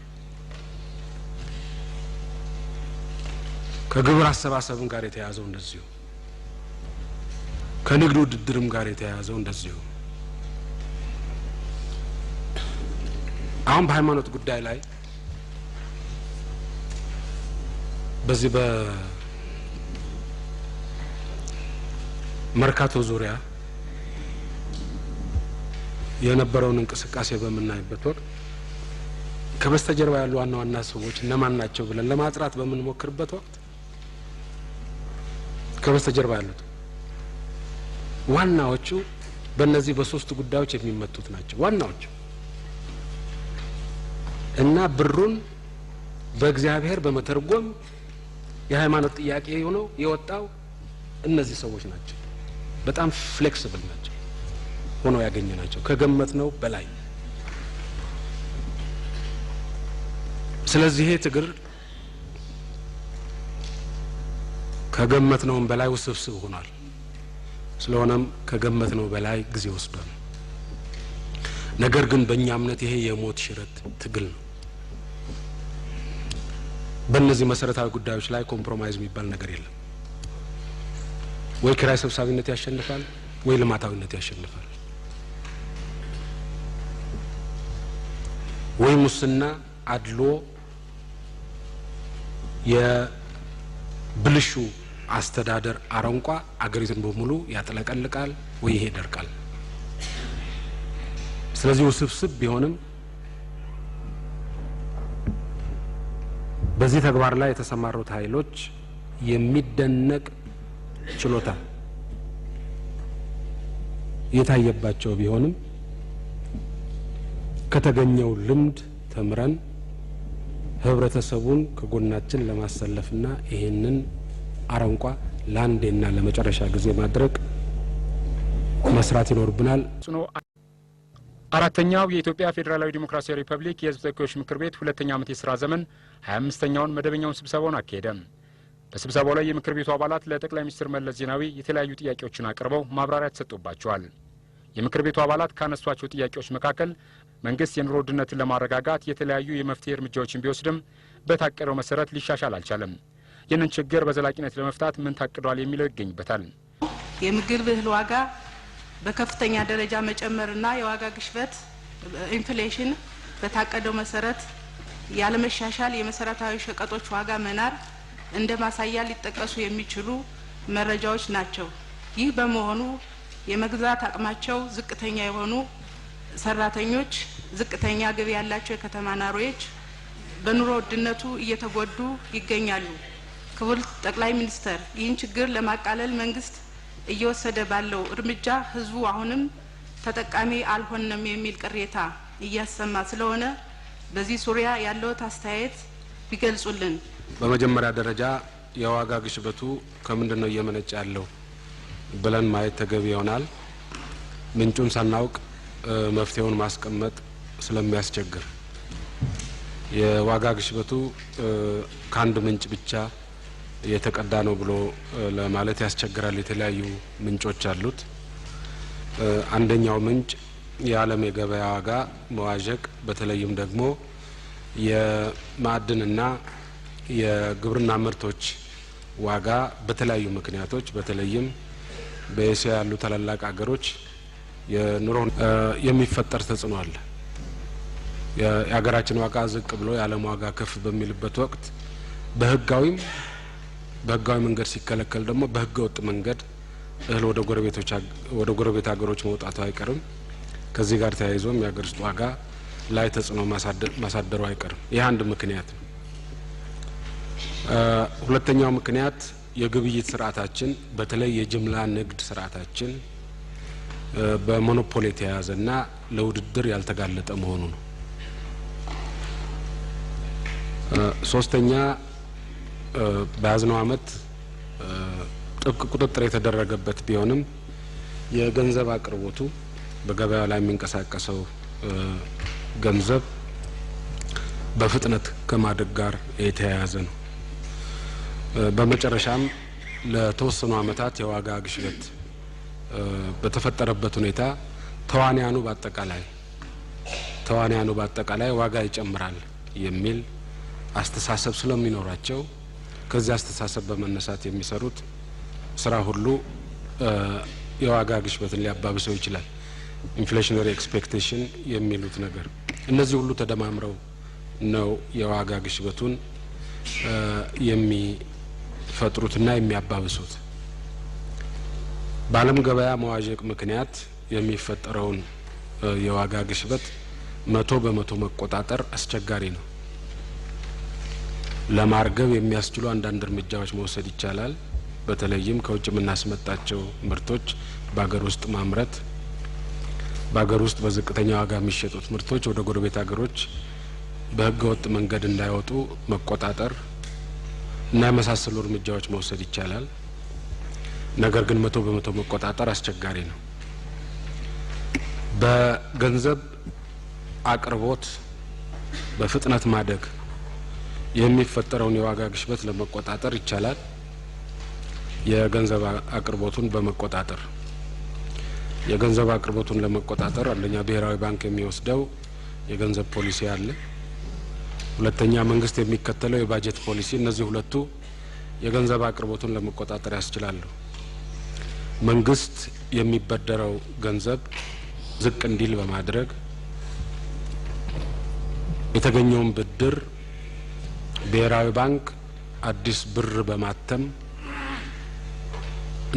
ከግብር አሰባሰብም ጋር የተያያዘው እንደዚሁ፣ ከንግድ ውድድርም ጋር የተያያዘው እንደዚሁ። አሁን በሃይማኖት ጉዳይ ላይ በዚህ በመርካቶ ዙሪያ የነበረውን እንቅስቃሴ በመናይበት ወቅት ከበስተጀርባ ያሉ ዋና ዋና ሰዎች እነማን ናቸው ብለን ለማጥራት በመንሞክርበት ወቅት ከበስተጀርባ ያሉት ዋናዎቹ በእነዚህ በሶስት ጉዳዮች የሚመጡት ናቸው ዋናዎቹ እና ብሩን በእግዚአብሔር በመተርጎም የሃይማኖት ጥያቄ ሆነው የወጣው እነዚህ ሰዎች ናቸው። በጣም ፍሌክሲብል ናቸው ሆነው ያገኘናቸው ከገመትነው በላይ። ስለዚህ ይሄ ትግል ከገመትነውም በላይ ውስብስብ ሆኗል። ስለሆነም ከገመትነው በላይ ጊዜ ወስዷል። ነገር ግን በእኛ እምነት ይሄ የሞት ሽረት ትግል ነው። በእነዚህ መሰረታዊ ጉዳዮች ላይ ኮምፕሮማይዝ የሚባል ነገር የለም። ወይ ኪራይ ሰብሳቢነት ያሸንፋል፣ ወይ ልማታዊነት ያሸንፋል፣ ወይ ሙስና አድሎ የብልሹ አስተዳደር አረንቋ አገሪቱን በሙሉ ያጥለቀልቃል፣ ወይ ይሄ ይደርቃል። ስለዚህ ውስብስብ ቢሆንም በዚህ ተግባር ላይ የተሰማሩት ኃይሎች የሚደነቅ ችሎታ የታየባቸው ቢሆንም ከተገኘው ልምድ ተምረን ህብረተሰቡን ከጎናችን ለማሰለፍና ይሄንን አረንቋ ለአንዴና ለመጨረሻ ጊዜ ማድረግ መስራት ይኖርብናል። አራተኛው የኢትዮጵያ ፌዴራላዊ ዲሞክራሲያዊ ሪፐብሊክ የህዝብ ተወካዮች ምክር ቤት ሁለተኛ ዓመት የሥራ ዘመን 25ኛውን መደበኛውን ስብሰባውን አካሄደ። በስብሰባው ላይ የምክር ቤቱ አባላት ለጠቅላይ ሚኒስትር መለስ ዜናዊ የተለያዩ ጥያቄዎችን አቅርበው ማብራሪያ ተሰጥቶባቸዋል። የምክር ቤቱ አባላት ካነሷቸው ጥያቄዎች መካከል መንግስት የኑሮ ውድነትን ለማረጋጋት የተለያዩ የመፍትሄ እርምጃዎችን ቢወስድም በታቀደው መሰረት ሊሻሻል አልቻለም። ይህንን ችግር በዘላቂነት ለመፍታት ምን ታቅዷል የሚለው ይገኝበታል። የምግብ እህል ዋጋ በከፍተኛ ደረጃ መጨመርና የዋጋ ግሽበት ኢንፍሌሽን በታቀደው መሰረት ያለመሻሻል የመሰረታዊ ሸቀጦች ዋጋ መናር እንደ ማሳያ ሊጠቀሱ የሚችሉ መረጃዎች ናቸው። ይህ በመሆኑ የመግዛት አቅማቸው ዝቅተኛ የሆኑ ሰራተኞች፣ ዝቅተኛ ገቢ ያላቸው የከተማ ነዋሪዎች በኑሮ ውድነቱ እየተጎዱ ይገኛሉ። ክቡር ጠቅላይ ሚኒስትር፣ ይህን ችግር ለማቃለል መንግስት እየወሰደ ባለው እርምጃ ህዝቡ አሁንም ተጠቃሚ አልሆነም የሚል ቅሬታ እያሰማ ስለሆነ በዚህ ዙሪያ ያለው አስተያየት ቢገልጹልን። በመጀመሪያ ደረጃ የዋጋ ግሽበቱ ከምንድነው እየመነጨ ያለው ብለን ማየት ተገቢ ይሆናል። ምንጩን ሳናውቅ መፍትሄውን ማስቀመጥ ስለሚያስቸግር የዋጋ ግሽበቱ ከአንድ ምንጭ ብቻ የተቀዳ ነው ብሎ ለማለት ያስቸግራል። የተለያዩ ምንጮች አሉት። አንደኛው ምንጭ የዓለም የገበያ ዋጋ መዋዠቅ፣ በተለይም ደግሞ የማዕድንና የግብርና ምርቶች ዋጋ በተለያዩ ምክንያቶች በተለይም በኤስያ ያሉ ታላላቅ ሀገሮች የኑሮ የሚፈጠር ተጽዕኖ አለ። የሀገራችን ዋጋ ዝቅ ብሎ የዓለም ዋጋ ከፍ በሚልበት ወቅት በህጋዊ መንገድ ሲከለከል ደግሞ በህገ ወጥ መንገድ እህል ወደ ጎረቤት ሀገሮች መውጣቱ አይቀርም። ከዚህ ጋር ተያይዞም የሀገር ውስጥ ዋጋ ላይ ተጽዕኖ ማሳደሩ አይቀርም። ይህ አንድ ምክንያት ነው። ሁለተኛው ምክንያት የግብይት ስርዓታችን በተለይ የጅምላ ንግድ ስርዓታችን በሞኖፖሊ የተያዘና ለውድድር ያልተጋለጠ መሆኑ ነው። ሶስተኛ በያዝነው ዓመት ጥብቅ ቁጥጥር የተደረገበት ቢሆንም የገንዘብ አቅርቦቱ በገበያው ላይ የሚንቀሳቀሰው ገንዘብ በፍጥነት ከማደግ ጋር የተያያዘ ነው። በመጨረሻም ለተወሰኑ ዓመታት የዋጋ ግሽበት በተፈጠረበት ሁኔታ ተዋንያኑ በአጠቃላይ ዋጋ ይጨምራል የሚል አስተሳሰብ ስለሚኖራቸው ከዚህ አስተሳሰብ በመነሳት የሚሰሩት ስራ ሁሉ የዋጋ ግሽበትን ሊያባብሰው ይችላል። ኢንፍሌሽነሪ ኤክስፔክቴሽን የሚሉት ነገር እነዚህ ሁሉ ተደማምረው ነው የዋጋ ግሽበቱን የሚፈጥሩትና የሚያባብሱት። በዓለም ገበያ መዋዠቅ ምክንያት የሚፈጠረውን የዋጋ ግሽበት 100% መቆጣጠር አስቸጋሪ ነው። ለማርገብ የሚያስችሉ አንዳንድ እርምጃዎች መውሰድ ይቻላል። በተለይም ከውጭ የምናስመጣቸው ምርቶች በአገር ውስጥ ማምረት፣ በአገር ውስጥ በዝቅተኛ ዋጋ የሚሸጡት ምርቶች ወደ ጎረቤት ሀገሮች በህገ ወጥ መንገድ እንዳይወጡ መቆጣጠር እና የመሳሰሉ እርምጃዎች መውሰድ ይቻላል። ነገር ግን 100% መቆጣጠር አስቸጋሪ ነው። በገንዘብ አቅርቦት በፍጥነት ማደግ የሚፈጠረውን የዋጋ ግሽበት ለመቆጣጠር ይቻላል። የገንዘብ አቅርቦቱን ለመቆጣጠር አንደኛ ብሔራዊ ባንክ የሚወስደው የገንዘብ ፖሊሲ አለ። ሁለተኛ መንግስት የሚከተለው የባጀት ፖሊሲ። እነዚህ ሁለቱ የገንዘብ አቅርቦቱን ለመቆጣጠር ያስችላሉ። መንግስት የሚበደረው ገንዘብ ዝቅ እንዲል በማድረግ የተገኘውን ብድር ብሔራዊ ባንክ አዲስ ብር በማተም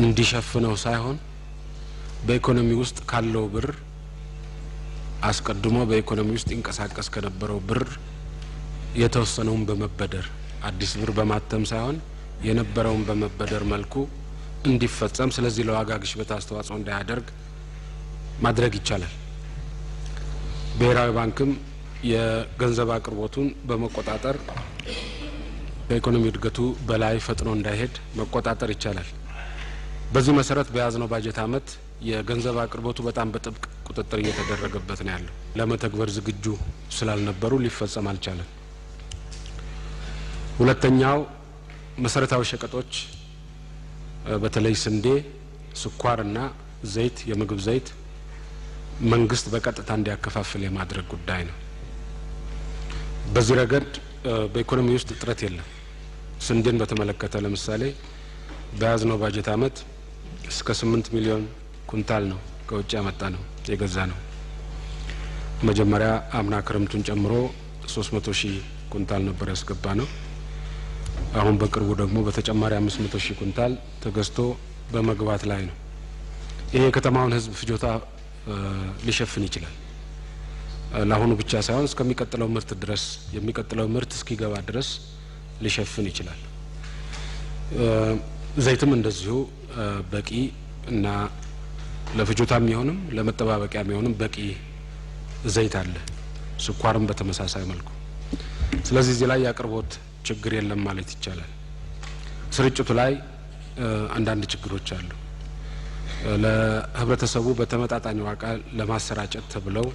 እንዲሸፍነው ሳይሆን በኢኮኖሚ ውስጥ ካለው ብር አስቀድሞ በኢኮኖሚ ውስጥ ይንቀሳቀስ ከነበረው ብር የተወሰነውን በመበደር አዲስ ብር በማተም ሳይሆን የነበረውን በመበደር መልኩ እንዲፈጸም፣ ስለዚህ ለዋጋ ግሽበት አስተዋጽኦ እንዳያደርግ ማድረግ ይቻላል። ብሔራዊ ባንክም የገንዘብ አቅርቦቱን በመቆጣጠር በኢኮኖሚ እድገቱ በላይ ፈጥኖ እንዳይሄድ መቆጣጠር ይቻላል። በዚህ መሰረት በያዝነው ባጀት ዓመት የገንዘብ አቅርቦቱ በጣም በጥብቅ ቁጥጥር እየተደረገበት ነው ያለው። ለመተግበር ዝግጁ ስላልነበሩ ሊፈጸም አልቻለም። ሁለተኛው መሰረታዊ ሸቀጦች በተለይ ስንዴ፣ ስኳርና ዘይት፣ የምግብ ዘይት መንግስት በቀጥታ እንዲያከፋፍል የማድረግ ጉዳይ ነው። በዚህ ረገድ በኢኮኖሚ ውስጥ እጥረት የለም። ስንዴን በተመለከተ ለምሳሌ በያዝነው ባጀት ዓመት እስከ 8 ሚሊዮን ኩንታል ነው ከውጭ ያመጣ ነው የገዛ ነው። መጀመሪያ አምና ክረምቱን ጨምሮ 300,000 ኩንታል ነበር ያስገባ ነው። አሁን በቅርቡ ደግሞ በተጨማሪ 500,000 ኩንታል ተገዝቶ በመግባት ላይ ነው። ይሄ የከተማውን ህዝብ ፍጆታ ሊሸፍን ይችላል። ለአሁኑ ብቻ ሳይሆን እስከሚቀጥለው ምርት ድረስ የሚቀጥለው ምርት እስኪገባ ድረስ ሊሸፍን ይችላል። ዘይትም እንደዚሁ በቂ እና ለፍጆታ የሚሆንም ለመጠባበቂያ የሚሆንም በቂ ዘይት አለ። ስኳርም በተመሳሳይ መልኩ። ስለዚህ እዚህ ላይ የአቅርቦት ችግር የለም ማለት ይቻላል። ስርጭቱ ላይ አንዳንድ ችግሮች አሉ። ለህብረተሰቡ በተመጣጣኝ ዋጋ ለማሰራጨት ተብለው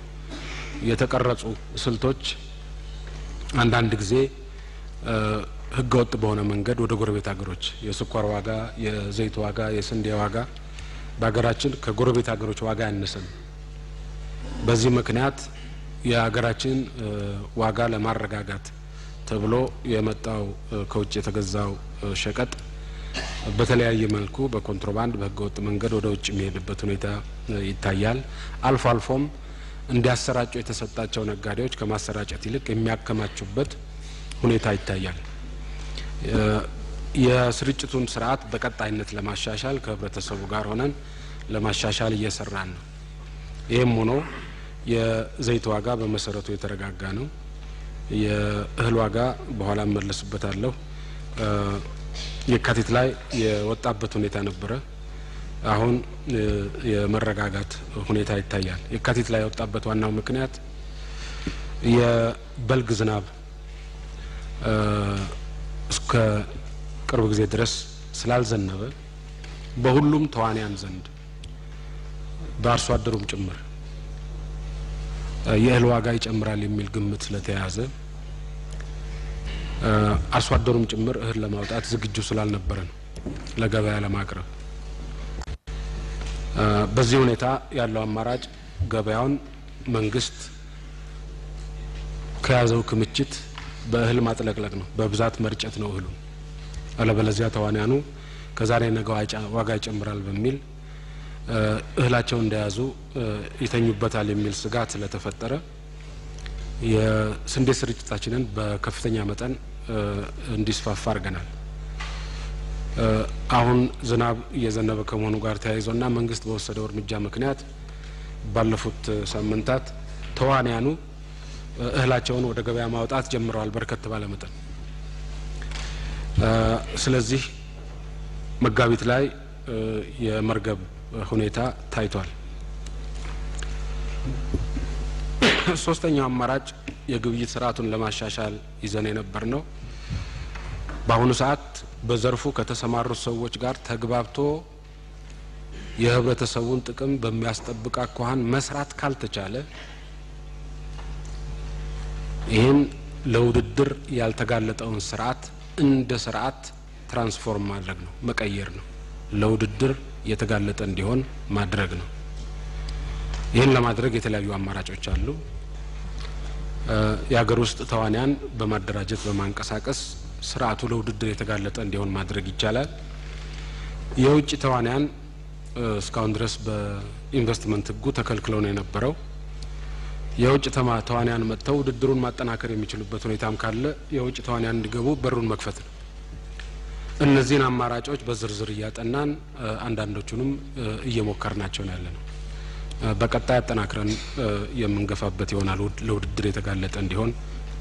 የተቀረጹ ስልቶች አንዳንድ ጊዜ ህገ ወጥ በሆነ መንገድ ወደ ጎረቤት ሀገሮች የስኳር ዋጋ፣ የዘይት ዋጋ፣ የስንዴ ዋጋ በሀገራችን ከጎረቤት ሀገሮች ዋጋ ያነሰን። በዚህ ምክንያት የሀገራችን ዋጋ ለማረጋጋት ተብሎ የመጣው ከውጭ የተገዛው ሸቀጥ በተለያየ መልኩ በኮንትሮባንድ በህገወጥ መንገድ ወደ ውጭ የሚሄድበት ሁኔታ ይታያል። አልፎ አልፎም እንዲያሰራጩ የተሰጣቸው ነጋዴዎች ከማሰራጨት ይልቅ የሚያከማቹበት ሁኔታ ይታያል። የስርጭቱን ስርዓት በቀጣይነት ለማሻሻል ከህብረተሰቡ ጋር ሆነን ለማሻሻል እየሰራን ነው። ይህም ሆኖ የዘይት ዋጋ በመሰረቱ የተረጋጋ ነው። የእህል ዋጋ በኋላ መለስበታለሁ። የካቲት ላይ የወጣበት ሁኔታ ነበረ። አሁን የመረጋጋት ሁኔታ ይታያል። የካቲት ላይ የወጣበት ዋናው ምክንያት የበልግ ዝናብ እስከ ቅርብ ጊዜ ድረስ ስላልዘነበ በሁሉም ተዋንያን ዘንድ በአርሶ አደሩም ጭምር የእህል ዋጋ ይጨምራል የሚል ግምት ስለተያዘ አርሶ አደሩም ጭምር እህል ለማውጣት ዝግጁ ስላልነበረ ነው ለገበያ ለማቅረብ። በዚህ ሁኔታ ያለው አማራጭ ገበያውን መንግስት ከያዘው ክምችት በእህል ማጥለቅለቅ ነው፣ በብዛት መርጨት ነው እህሉ። አለበለዚያ ተዋንያኑ ከዛሬ ነገ ዋጋ ይጨምራል በሚል እህላቸው እንደያዙ ይተኙበታል የሚል ስጋት ስለተፈጠረ የስንዴ ስርጭታችንን በከፍተኛ መጠን እንዲስፋፋ አድርገናል። አሁን ዝናብ እየዘነበ ከመሆኑ ጋር ተያይዞና መንግስት በወሰደው እርምጃ ምክንያት ባለፉት ሳምንታት ተዋንያኑ እህላቸውን ወደ ገበያ ማውጣት ጀምረዋል በርከት ባለ መጠን። ስለዚህ መጋቢት ላይ የመርገብ ሁኔታ ታይቷል። ሶስተኛው አማራጭ የግብይት ስርዓቱን ለማሻሻል ይዘን የነበር ነው። በአሁኑ ሰዓት በዘርፉ ከተሰማሩ ሰዎች ጋር ተግባብቶ የህብረተሰቡን ጥቅም በሚያስጠብቅ አኳኋን መስራት ካልተቻለ ይህን ለውድድር ያልተጋለጠውን ስርዓት እንደ ስርዓት ትራንስፎርም ማድረግ ነው፣ መቀየር ነው። ለውድድር የተጋለጠ እንዲሆን ማድረግ ነው። ይህን ለማድረግ የተለያዩ አማራጮች አሉ። የሀገር ውስጥ ተዋንያን በማደራጀት በማንቀሳቀስ ስርዓቱ ለውድድር የተጋለጠ እንዲሆን ማድረግ ይቻላል። የውጭ ተዋንያን እስካሁን ድረስ በኢንቨስትመንት ህጉ ተከልክለው ነው የነበረው። የውጭ ተዋንያን መጥተው ውድድሩን ማጠናከር የሚችሉበት ሁኔታም ካለ የውጭ ተዋንያን እንዲገቡ በሩን መክፈት ነው። እነዚህን አማራጮች በዝርዝር እያጠናን አንዳንዶቹንም እየሞከርናቸው ነው ያለነው። በቀጣይ አጠናክረን የምንገፋበት ይሆናል ለውድድር የተጋለጠ እንዲሆን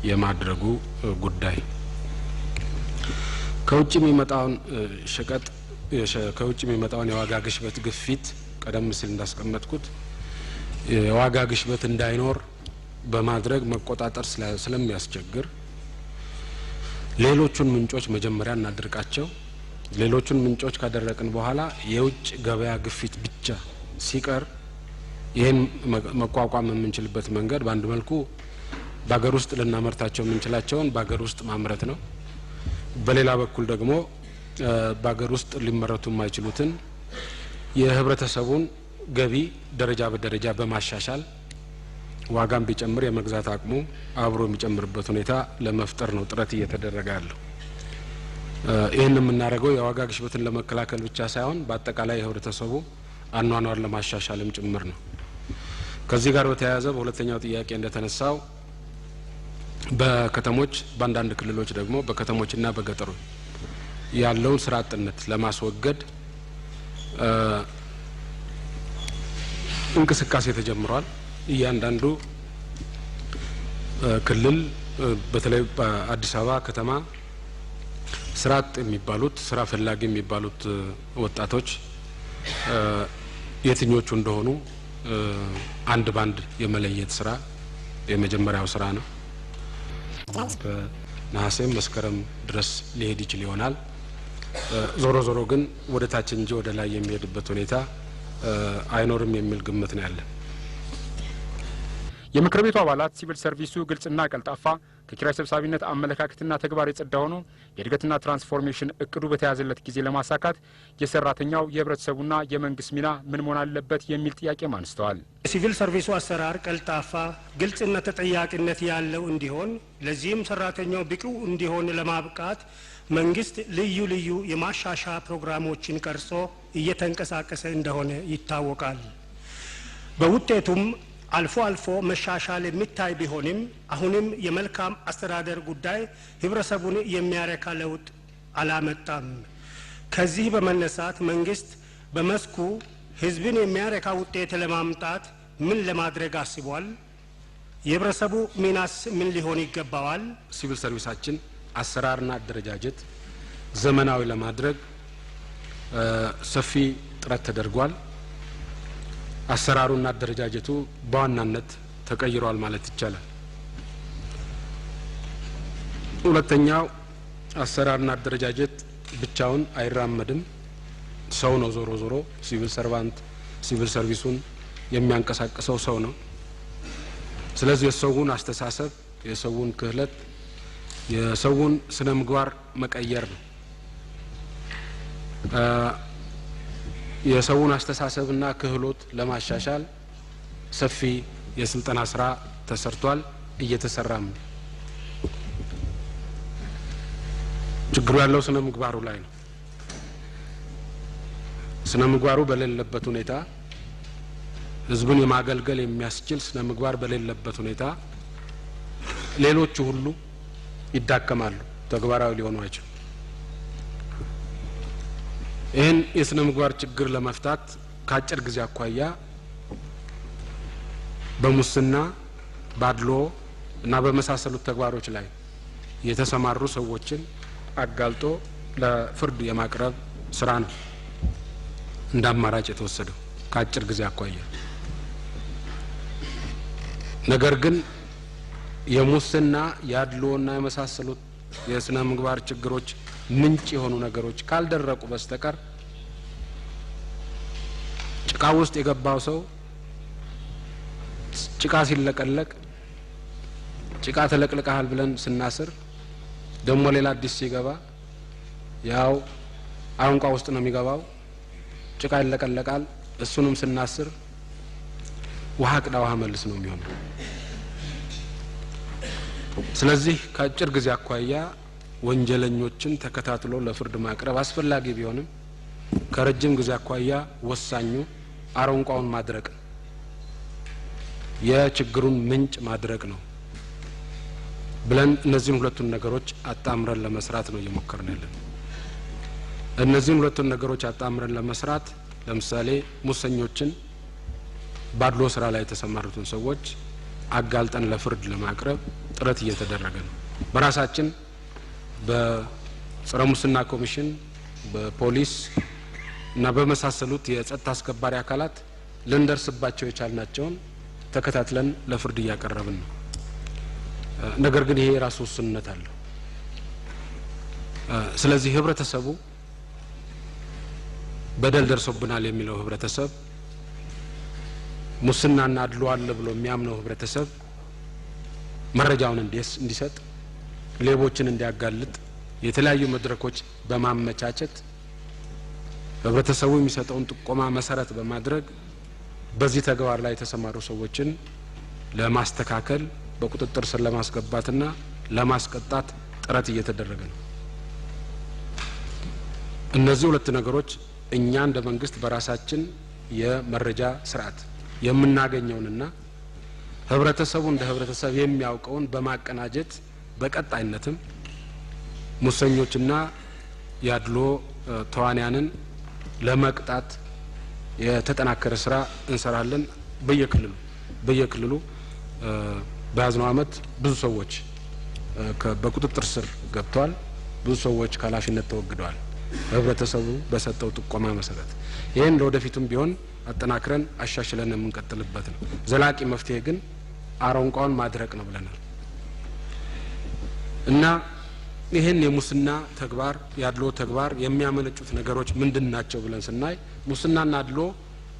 የማድረጉ ጉዳይ። ከውጭ የሚመጣውን ሸቀጥ ከውጭ የሚመጣውን የዋጋ ግሽበት ግፊት ቀደም ሲል እንዳስቀመጥኩት የዋጋ ግሽበት እንዳይኖር በማድረግ መቆጣጠር ስለሚያስቸግር ሌሎቹን ምንጮች መጀመሪያ እናድርቃቸው። ሌሎቹን ምንጮች ካደረቅን በኋላ የውጭ ገበያ ግፊት ብቻ ሲቀር ይህን መቋቋም የምንችልበት መንገድ በአንድ መልኩ በአገር ውስጥ ልናመርታቸው የምንችላቸውን በአገር ውስጥ ማምረት ነው። በሌላ በኩል ደግሞ በአገር ውስጥ ሊመረቱ የማይችሉትን የህብረተሰቡን ገቢ ደረጃ በደረጃ በማሻሻል ዋጋም ቢጨምር የመግዛት አቅሙ አብሮ የሚጨምርበት ሁኔታ ለመፍጠር ነው ጥረት እየተደረገ ያለው። ይህን የምናደርገው የዋጋ ግሽበትን ለመከላከል ብቻ ሳይሆን በአጠቃላይ የህብረተሰቡ አኗኗር ለማሻሻልም ጭምር ነው። ከዚህ ጋር በተያያዘ በሁለተኛው ጥያቄ እንደተነሳው በከተሞች በአንዳንድ ክልሎች ደግሞ በከተሞችና በገጠሩ ያለውን ስራ አጥነት ለማስወገድ እንቅስቃሴ ተጀምሯል። እያንዳንዱ ክልል በተለይ በአዲስ አበባ ከተማ ስራ አጥ የሚባሉት ስራ ፈላጊ የሚባሉት ወጣቶች የትኞቹ እንደሆኑ አንድ ባንድ የመለየት ስራ የመጀመሪያው ስራ ነው። ከነሐሴም መስከረም ድረስ ሊሄድ ይችል ይሆናል። ዞሮ ዞሮ ግን ወደ ታች እንጂ ወደ ላይ የሚሄድበት ሁኔታ አይኖርም የሚል ግምት ነው ያለን። የምክር ቤቱ አባላት ሲቪል ሰርቪሱ ግልጽና ቀልጣፋ ከኪራይ ሰብሳቢነት አመለካከትና ተግባር የጸዳ ሆኖ የእድገትና ትራንስፎርሜሽን እቅዱ በተያዘለት ጊዜ ለማሳካት የሰራተኛው የህብረተሰቡና የመንግስት ሚና ምን መሆን አለበት የሚል ጥያቄ አንስተዋል። የሲቪል ሰርቪሱ አሰራር ቀልጣፋ፣ ግልጽና ተጠያቂነት ያለው እንዲሆን ለዚህም ሰራተኛው ብቁ እንዲሆን ለማብቃት መንግስት ልዩ ልዩ የማሻሻያ ፕሮግራሞችን ቀርጾ እየተንቀሳቀሰ እንደሆነ ይታወቃል። በውጤቱም አልፎ አልፎ መሻሻል የሚታይ ቢሆንም አሁንም የመልካም አስተዳደር ጉዳይ ህብረተሰቡን የሚያረካ ለውጥ አላመጣም። ከዚህ በመነሳት መንግስት በመስኩ ህዝብን የሚያረካ ውጤት ለማምጣት ምን ለማድረግ አስቧል? የህብረተሰቡ ሚናስ ምን ሊሆን ይገባዋል? ሲቪል ሰርቪሳችን አሰራርና አደረጃጀት ዘመናዊ ለማድረግ ሰፊ ጥረት ተደርጓል። አሰራሩና አደረጃጀቱ በዋናነት ተቀይሯል ማለት ይቻላል። ሁለተኛው አሰራርና አደረጃጀት ብቻውን አይራመድም። ሰው ነው ዞሮ ዞሮ ሲቪል ሰርቫንት ሲቪል ሰርቪሱን የሚያንቀሳቅሰው ሰው ነው። ስለዚህ የሰውን አስተሳሰብ፣ የሰውን ክህለት፣ የሰውን ስነ ምግባር መቀየር ነው። የሰውን አስተሳሰብና ክህሎት ለማሻሻል ሰፊ የስልጠና ስራ ተሰርቷል፣ እየተሰራም። ችግሩ ያለው ስነ ምግባሩ ላይ ነው። ስነ ምግባሩ በሌለበት ሁኔታ ህዝብን የማገልገል የሚያስችል ስነ ምግባር በሌለበት ሁኔታ ሌሎቹ ሁሉ ይዳከማሉ፣ ተግባራዊ ሊሆኑ አይችሉም። ይህን የስነ ምግባር ችግር ለመፍታት ከአጭር ጊዜ አኳያ በሙስና ባድሎ እና በመሳሰሉት ተግባሮች ላይ የተሰማሩ ሰዎችን አጋልጦ ለፍርድ የማቅረብ ስራ ነው እንደ አማራጭ የተወሰደው ከአጭር ጊዜ አኳያ። ነገር ግን የሙስና ያድሎና የመሳሰሉት የስነ ምግባር ችግሮች ምንጭ የሆኑ ነገሮች ካልደረቁ በስተቀር ጭቃ ውስጥ የገባው ሰው ጭቃ ሲለቀለቅ ጭቃ ተለቅልቀሃል ብለን ስናስር ደሞ ሌላ አዲስ ሲገባ ያው አሁንቋ ውስጥ ነው የሚገባው፣ ጭቃ ይለቀለቃል። እሱንም ስናስር ውሃ ቅዳ ውሃ መልስ ነው የሚሆነው። ስለዚህ ከአጭር ጊዜ አኳያ ወንጀለኞችን ተከታትሎ ለፍርድ ማቅረብ አስፈላጊ ቢሆንም ከረጅም ጊዜ አኳያ ወሳኙ አረንቋውን ማድረቅ ነው፣ የችግሩን ምንጭ ማድረቅ ነው ብለን እነዚህን ሁለቱን ነገሮች አጣምረን ለመስራት ነው እየሞከርን ያለን። እነዚህን ሁለቱን ነገሮች አጣምረን ለመስራት ለምሳሌ ሙሰኞችን ባድሎ ስራ ላይ የተሰማሩትን ሰዎች አጋልጠን ለፍርድ ለማቅረብ ጥረት እየተደረገ ነው። በራሳችን በጸረ ሙስና ኮሚሽን፣ በፖሊስ እና በመሳሰሉት የጸጥታ አስከባሪ አካላት ልንደርስባቸው የቻልናቸውን ተከታትለን ለፍርድ እያቀረብን ነው። ነገር ግን ይሄ የራሱ ውስንነት አለው። ስለዚህ ህብረተሰቡ በደል ደርሶብናል የሚለው ህብረተሰብ፣ ሙስናና አድሎ አለ ብሎ የሚያምነው ህብረተሰብ መረጃውን እንዲሰጥ፣ ሌቦችን እንዲያጋልጥ የተለያዩ መድረኮች በማመቻቸት ህብረተሰቡ የሚሰጠውን ጥቆማ መሰረት በማድረግ በዚህ ተግባር ላይ የተሰማሩ ሰዎችን ለማስተካከል በቁጥጥር ስር ለማስገባትና ለማስቀጣት ጥረት እየተደረገ ነው። እነዚህ ሁለት ነገሮች እኛ እንደ መንግስት በራሳችን የመረጃ ስርዓት የምናገኘውንና ህብረተሰቡ እንደ ህብረተሰብ የሚያውቀውን በማቀናጀት በቀጣይነትም ሙሰኞችና ያድሎ ተዋንያንን ለመቅጣት የተጠናከረ ስራ እንሰራለን። በየክልሉ በያዝነው አመት ብዙ ሰዎች በቁጥጥር ስር ገብተዋል። ብዙ ሰዎች ከኃላፊነት ተወግደዋል ህብረተሰቡ በሰጠው ጥቆማ መሰረት። ይህን ለወደፊቱም ቢሆን አጠናክረን አሻሽለን የምንቀጥልበት ነው። ዘላቂ መፍትሄ ግን አረንቋውን ማድረቅ ነው ብለናል እና ይህን የሙስና ተግባር ያድሎ ተግባር የሚያመነጩት ነገሮች ምንድን ናቸው ብለን ስናይ ሙስናና አድሎ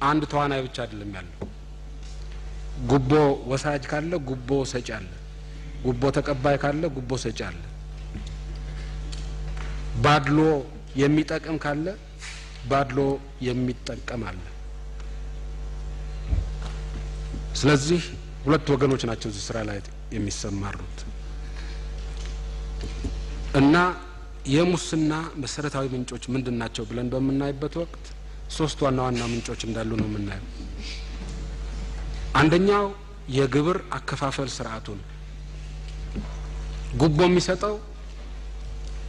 አንድ ተዋናይ ብቻ አይደለም ያለው። ጉቦ ወሳጅ ካለ ጉቦ ሰጪ አለ፣ ጉቦ ተቀባይ ካለ ጉቦ ሰጪ አለ፣ ባድሎ የሚጠቅም ካለ ባድሎ የሚጠቀም አለ። ስለዚህ ሁለት ወገኖች ናቸው እዚህ ስራ ላይ የሚሰማሩት እና የሙስና መሰረታዊ ምንጮች ምንድናቸው ብለን በመናይበት ወቅት ሶስት ዋና ዋና ምንጮች እንዳሉ ነው የምናየው። አንደኛው የግብር አከፋፈል ስርዓቱ ነው። ጉቦ የሚሰጠው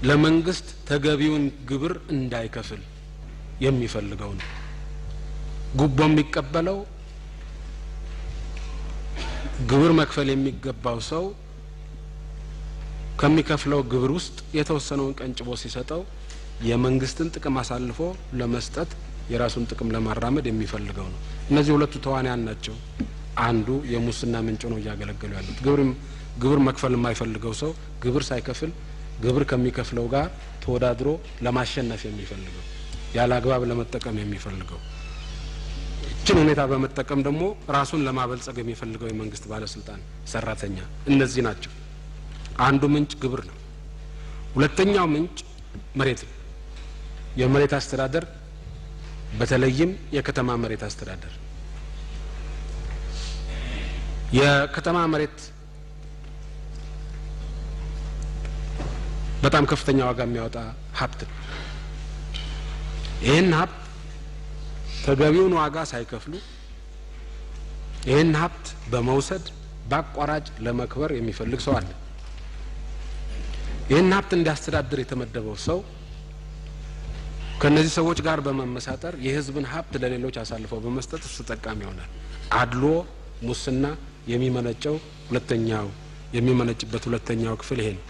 ለመንግስት ተገቢውን ግብር እንዳይከፍል የሚፈልገው ነው። ጉቦ የሚቀበለው ግብር መክፈል የሚገባው ሰው ከሚከፍለው ግብር ውስጥ የተወሰነውን ቀንጭቦ ሲሰጠው የመንግስትን ጥቅም አሳልፎ ለመስጠት የራሱን ጥቅም ለማራመድ የሚፈልገው ነው። እነዚህ ሁለቱ ተዋናያን ናቸው አንዱ የሙስና ምንጭ ነው እያገለገሉ ያሉት። ግብር መክፈል የማይፈልገው ሰው ግብር ሳይከፍል ግብር ከሚከፍለው ጋር ተወዳድሮ ለማሸነፍ የሚፈልገው ያለ አግባብ ለመጠቀም የሚፈልገው እችን ሁኔታ በመጠቀም ደግሞ ራሱን ለማበልጸግ የሚፈልገው የመንግስት ባለስልጣን ሰራተኛ እነዚህ ናቸው። አንዱ ምንጭ ግብር ነው። ሁለተኛው ምንጭ መሬት ነው። የመሬት አስተዳደር በተለይም የከተማ መሬት አስተዳደር የከተማ መሬት በጣም ከፍተኛ ዋጋ የሚያወጣ ሀብት ነው። ይህን ሀብት ተገቢውን ዋጋ ሳይከፍሉ ይህን ሀብት በመውሰድ በአቋራጭ ለመክበር የሚፈልግ ሰው አለ። ይህን ሀብት እንዲያስተዳድር የተመደበው ሰው ከነዚህ ሰዎች ጋር በመመሳጠር የህዝብን ሀብት ለሌሎች አሳልፈው በመስጠት እሱ ተጠቃሚ ይሆናል። አድሎ ሙስና የሚመነጭበት ሁለተኛው ክፍል ይሄ ነው።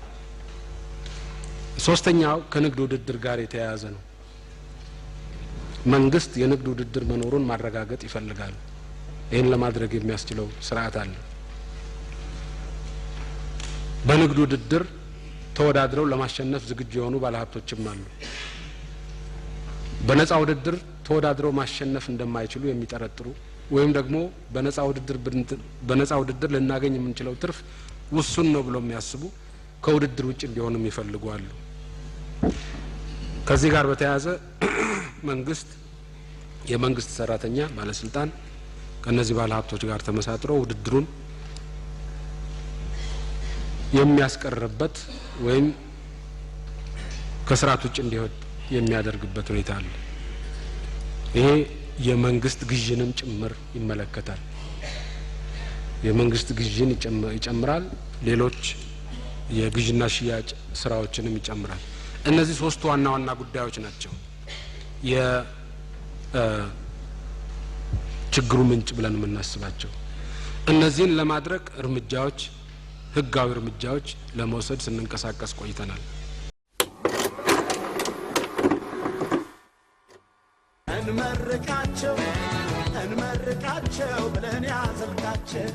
ሶስተኛው ከንግድ ውድድር ጋር የተያያዘ ነው። መንግስት የንግድ ውድድር መኖሩን ማረጋገጥ ይፈልጋል። ይህን ለማድረግ የሚያስችለው ስርዓት አለ። በንግድ ውድድር ተወዳድረው ለማሸነፍ ዝግጁ የሆኑ ባለሀብቶችም አሉ። በነጻ ውድድር ተወዳድረው ማሸነፍ እንደማይችሉ የሚጠረጥሩ ወይም ደግሞ በነጻ ውድድር ልናገኝ የምንችለው ትርፍ ውሱን ነው ብለው የሚያስቡ ከውድድር ውጭ እንዲሆኑ የሚፈልጉ አሉ። ከዚህ ጋር በተያያዘ የመንግስት ሰራተኛ ባለስልጣን ከነዚህ ባለሀብቶች ጋር ተመሳጥሮ ውድድሩን የሚያስቀርበት ወይም ከስርዓት ውጭ እንዲሆን የሚያደርግበት ሁኔታ አለ። ይሄ የመንግስት ግዥንም ጭምር ይመለከታል። የመንግስት ግዥን ይጨምራል፣ ሌሎች የግዥና ሽያጭ ስራዎችንም ይጨምራል። እነዚህ ሶስቱ ዋና ዋና ጉዳዮች ናቸው የችግሩ ምንጭ ብለን የምናስባቸው። እነዚህን ለማድረግ ህጋዊ እርምጃዎች ለመውሰድ ስንንቀሳቀስ ቆይተናል። እንመርቃቸው ብለን ያዘልቃቸው